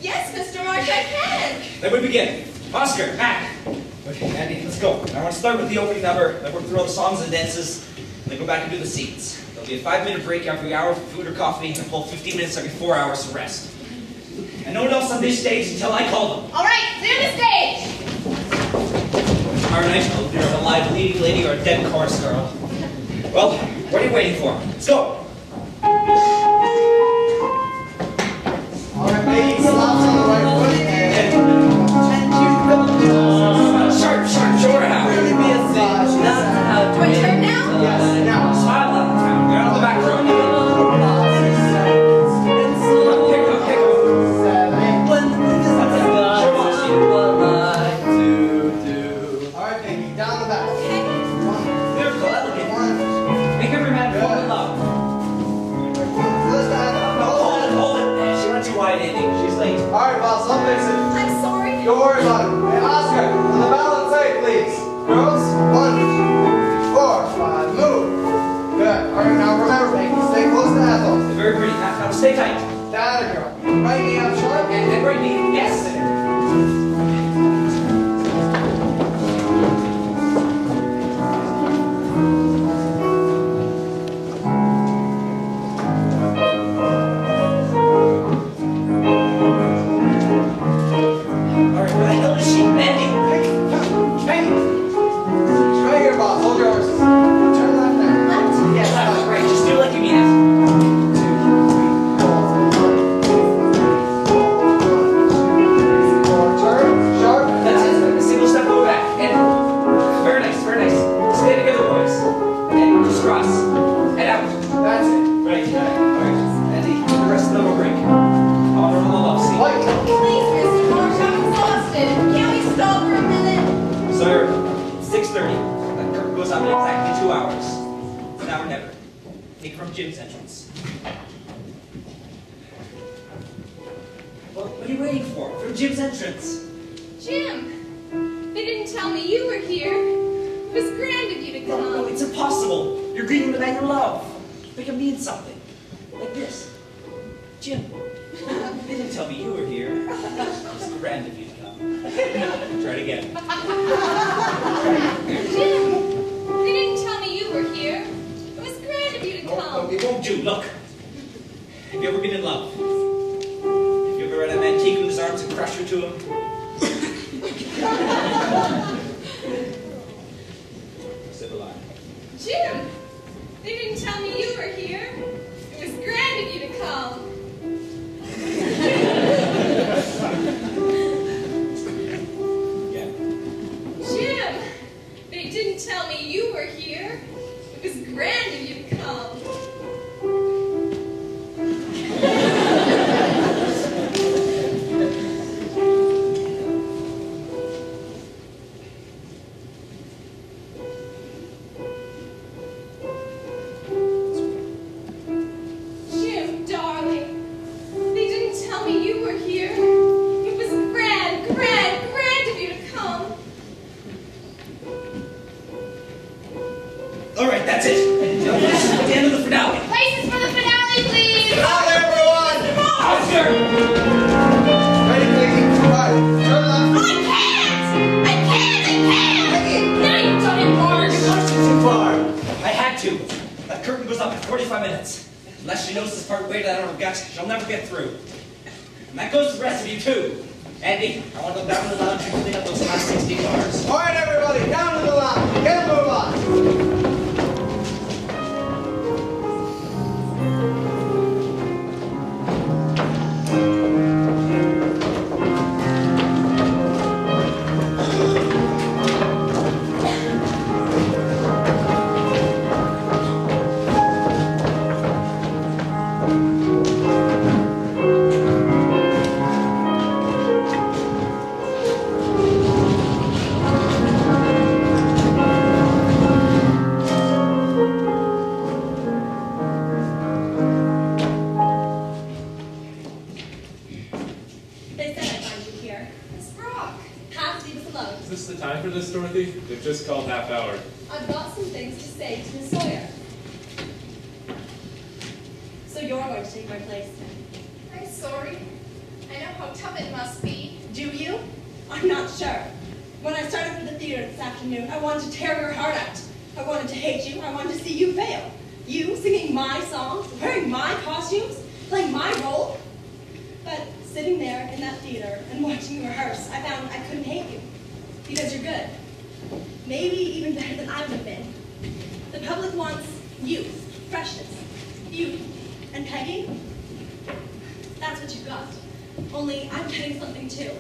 Yes, Mr. Marsh, I can. Then we begin. Oscar, Mac. Okay, Andy, let's go. I want to start with the opening number, then work through all the songs and dances, then go back and do the scenes. There'll be a 5-minute break every hour for food or coffee, and a full 15 minutes every 4 hours to rest. And no one else on this stage until I call them. All right, clear the stage. Tomorrow night, we'll hear a live leading lady or a dead chorus girl. Well, what are you waiting for? Let's go. All right, ladies, slops on the right foot and Sharp, show her how. Really be a thing. Do I turn now? yes, now. Smile on the town. You're out of the back row. Pick up. All right, baby, down the back. Lyrical, elegant. One. Make every man fall in love. Hold it. She went too wide, Andy. She's late. All right, boss, I'll fix it. I'm sorry. Don't worry about it. Hey, Oscar, on the balance side, please. Girls, 1, 4, 5, move. Good. All right, now remember, baby, stay close to Ethel. Very pretty. Now stay tight. That a girl. Right knee up short. And right knee. Yes. All right, where the hell is she? Andy. Hey. She's right here, boss. Hold your horses. Turn left now. Yes, that was great. Just do like you mean it. 2, 3, 4. Turn, sharp. That's it. A single step, go back. And very nice, very nice. Stay together, boys. And just cross. Head out. That's it. Right. All right. Andy, do the rest of the little break. On the love scene. Light. Please, Mr. Marsh, I'm exhausted. Can't we stop for a minute? Sir, 6:30. That curtain goes up in exactly 2 hours. It's now or never. Take it from Jim's entrance. Well, what are you waiting for? From Jim's entrance. Jim, they didn't tell me you were here. It was grand of you to No, come. it's impossible. You're greeting the man you love. Make it mean something. Like this. Jim, they didn't tell me you were here. It's grand of you to come. Try it again. Jim, they didn't tell me you were here. It was grand of you to No, come. it won't do. Look. Have you ever been in love? Have you ever had a man take you in his arms and crush you to him? Say the line. Jim, they didn't tell me you were here. It was grand of you to come. Yeah. Jim, they didn't tell me you were here. It was grand of you to come. Jim, darling, they didn't tell me you were here. It was grand of you to come. All right, that's it. Now this is the end of the finale. Places for the finale, please. Out, everyone. Oscar! Ready, baby? All right, turn left. I can't! Now you've done it, Marge. Too far. I had to. That curtain goes up in 45 minutes. Unless she knows this part way down her gut, she'll never get through. And that goes to the rest of you, too. Andy, I want to go down to the lounge and clean up those last 16 bars. All right, everybody, down to the line. Get move on. They said I'd find you here. Miss Brock, have to leave us alone. Is this the time for this, Dorothy? They've just called half hour. I've got some things to say to Miss Sawyer. So you're going to take my place. I'm sorry. I I know how tough it must be. Do you? I'm not sure. When I started for the theater this afternoon, I wanted to tear your heart out. I wanted to hate you. I wanted to see you fail. You singing my songs, wearing my costumes, playing my role. But sitting there in that theater and watching you rehearse, I found I couldn't hate you. Because you're good. Maybe even better than I would have been. The public wants youth, freshness, beauty. And Peggy? That's what you've got. Only I'm getting something too.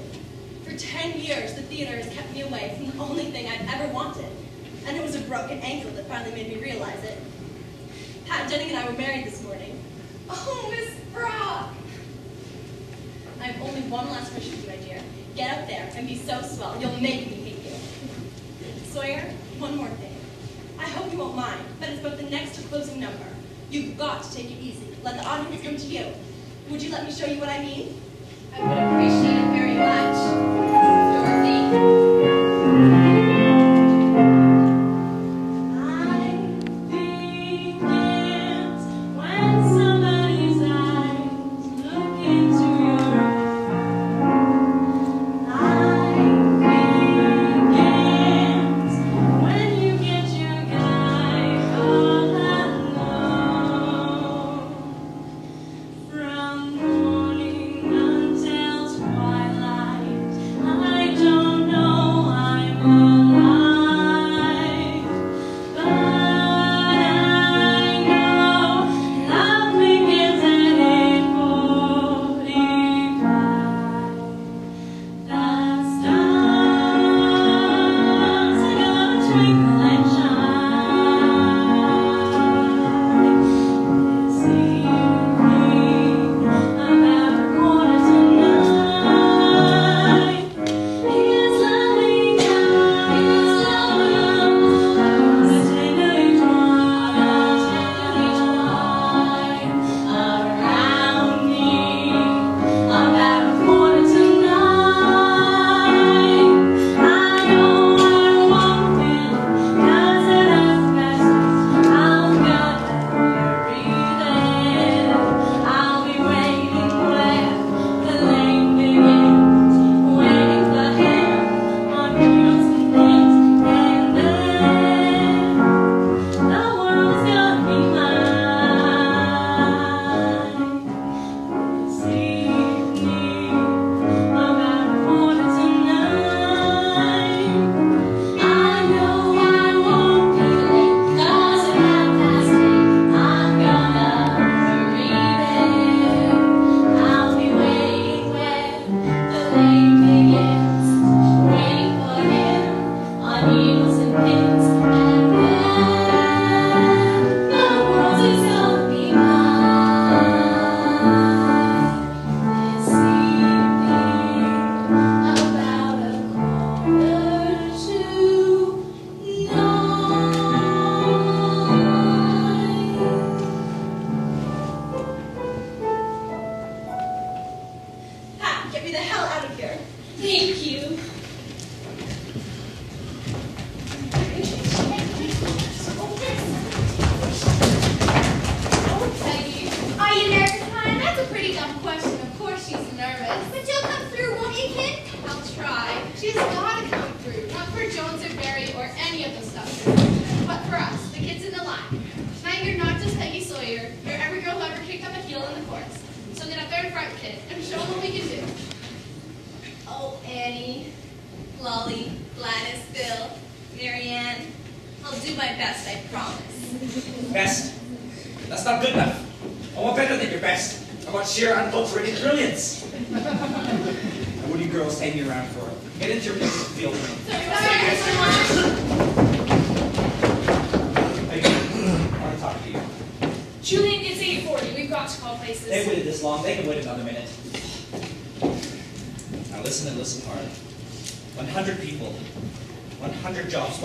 For 10 years, the theater has kept me away from the only thing I've ever wanted. And it was a broken ankle that finally made me realize it. Pat Jennings and I were married this morning. Oh, Miss Brock! I have only one last wish for you, my dear. Get up there and be so swell, you'll make me hate you. Sawyer, one more thing. I hope you won't mind, but it's about the next closing number. You've got to take it easy. Let the audience come to you. Would you let me show you what I mean? I would appreciate it very much. Dorothy.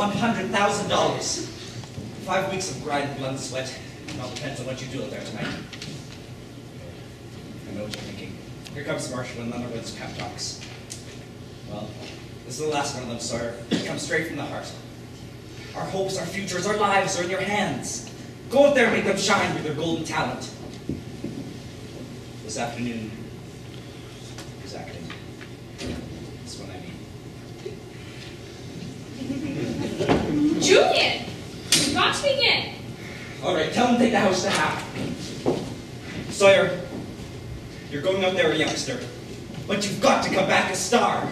$100,000. 5 weeks of grind, blood, and sweat. It all depends on what you do out there tonight. I know what you're thinking. Here comes Marshall and another one's pep talks. Well, this is the last one of them, sir. It comes straight from the heart. Our hopes, our futures, our lives are in your hands. Go out there and make them shine with your golden talent. This afternoon, Julian, we've got to begin. All right, tell him to take the house to half. Sawyer, you're going out there a youngster, but you've got to come back a star.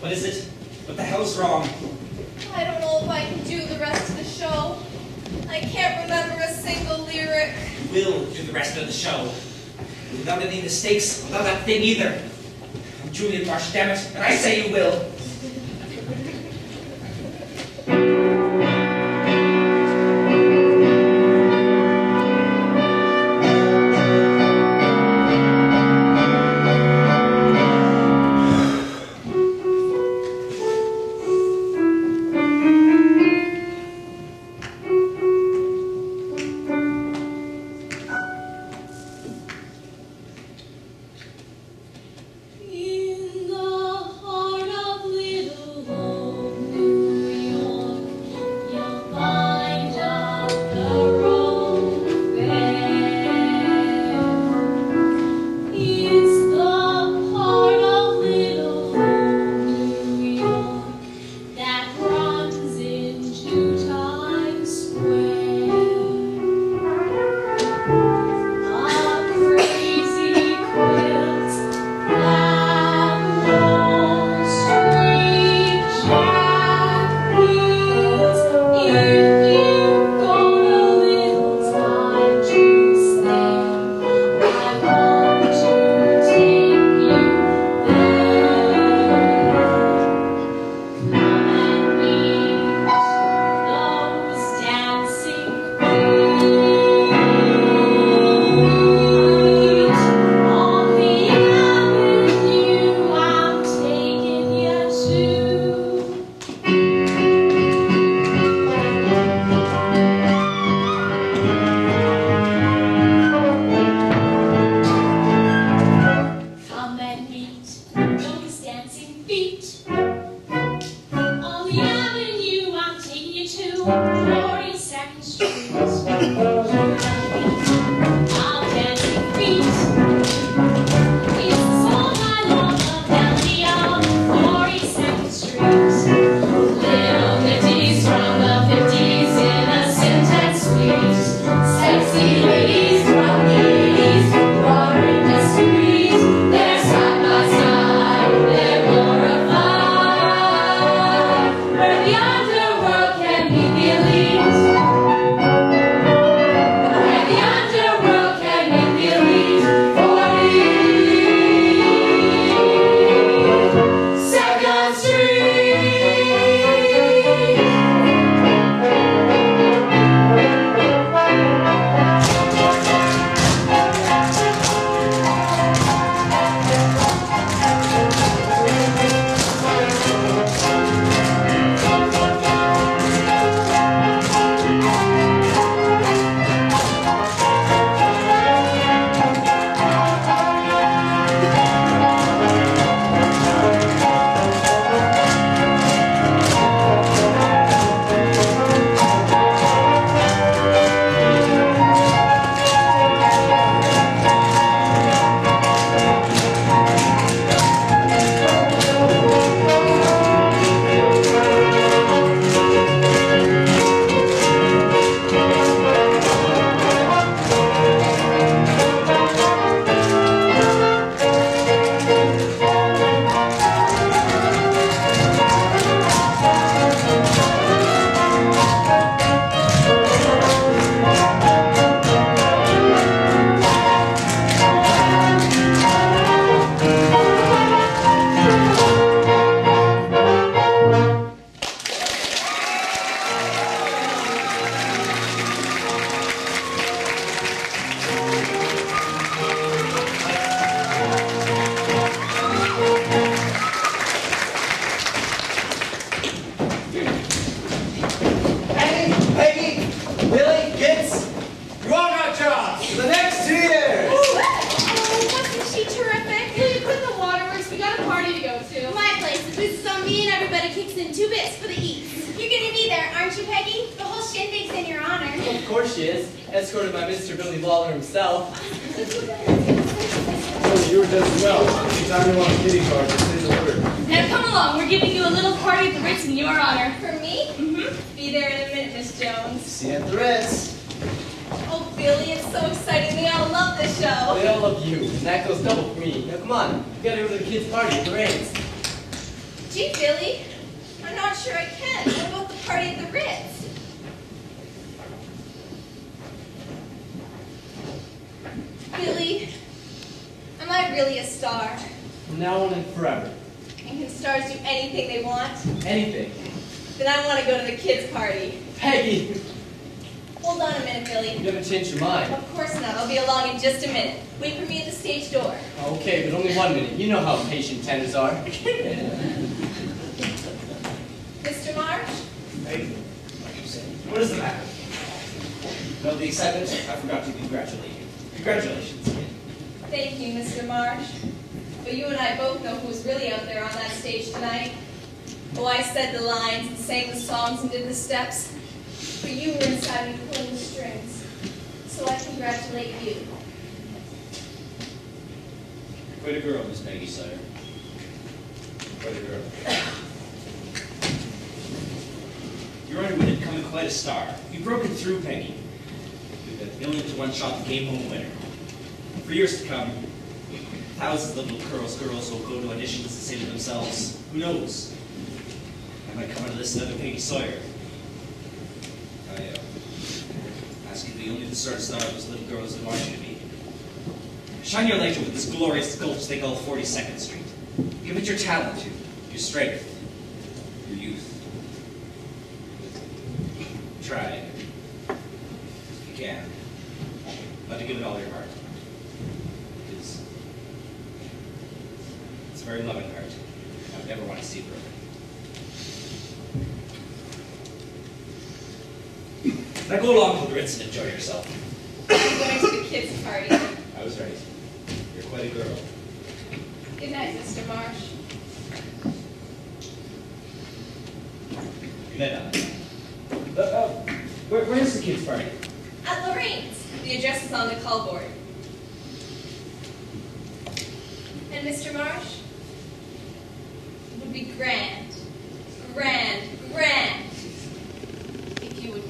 What is it? What the hell's wrong? I don't know if I can do the rest of the show. I can't remember a single lyric. We'll do the rest of the show. Without any mistakes, without that thing either. I'm Julian Marsh, damn it, and I say you will. course she is. Escorted by Mr. Billy Lawler himself. Oh, you were just as well. Anytime you want a kitty card, just say the word. Now come along. We're giving you a little party at the Ritz in your honor. For me? Mm-hmm. Be there in a minute, Miss Jones. See you at the Ritz. Oh, Billy, it's so exciting. They all love this show. They all love you, and that goes double for me. Now come on, we gotta go to the kids' party at the Rains. Gee, Billy, I'm not sure I can. What about the party at the Ritz? Billy, am I really a star? From now on and forever. And can stars do anything they want? Anything. Then I want to go to the kids' party. Peggy! Hold on a minute, Billy. You haven't changed your mind. Of course not. I'll be along in just a minute. Wait for me at the stage door. Okay, but only 1 minute. You know how patient tenors are. Mr. Marsh? Hey, what is the matter? No, the excitement? I forgot to congratulate you. Congratulations again. Thank you, Mr. Marsh. But you and I both know who's really out there on that stage tonight. Oh, I said the lines and sang the songs and did the steps. But you were inside me pulling the strings. So I congratulate you. Quite a girl, Miss Peggy Sawyer. Quite a girl. You're on your way to becoming quite a star. You've broken through, Peggy. With a 1,000,000-to-1 shot that came home winner. For years to come, thousands of little girls will go to auditions and say to themselves, who knows? I might come out of this another Peggy Sawyer. I ask you to be only the sort of star those little girls would want you to be. Shine your light over this glorious gulch they call 42nd Street. Give it your talent, your strength, your youth. Try, if you can, but to give it all your heart. It's a very loving heart. I would never want to see broken. Now go along to the Ritz and enjoy yourself. I'm going to the kids' party. I was right. You're quite a girl. Good night, Mr. Marsh. Good night, Alan. Where's the kids' party? At Lorraine's. The address is on the call board. And Mr. Marsh? It would be grand, grand, grand if you would come.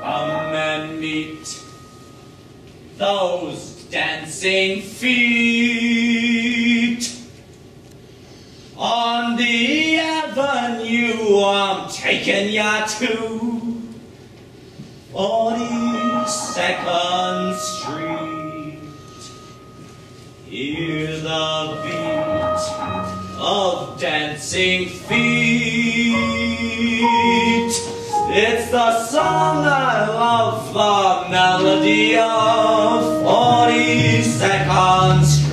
Come and meet those dancing feet on the avenue. I'm taking ya to 42nd Street. Hear the beat of dancing feet. It's the song I love, the melody of 42nd Street.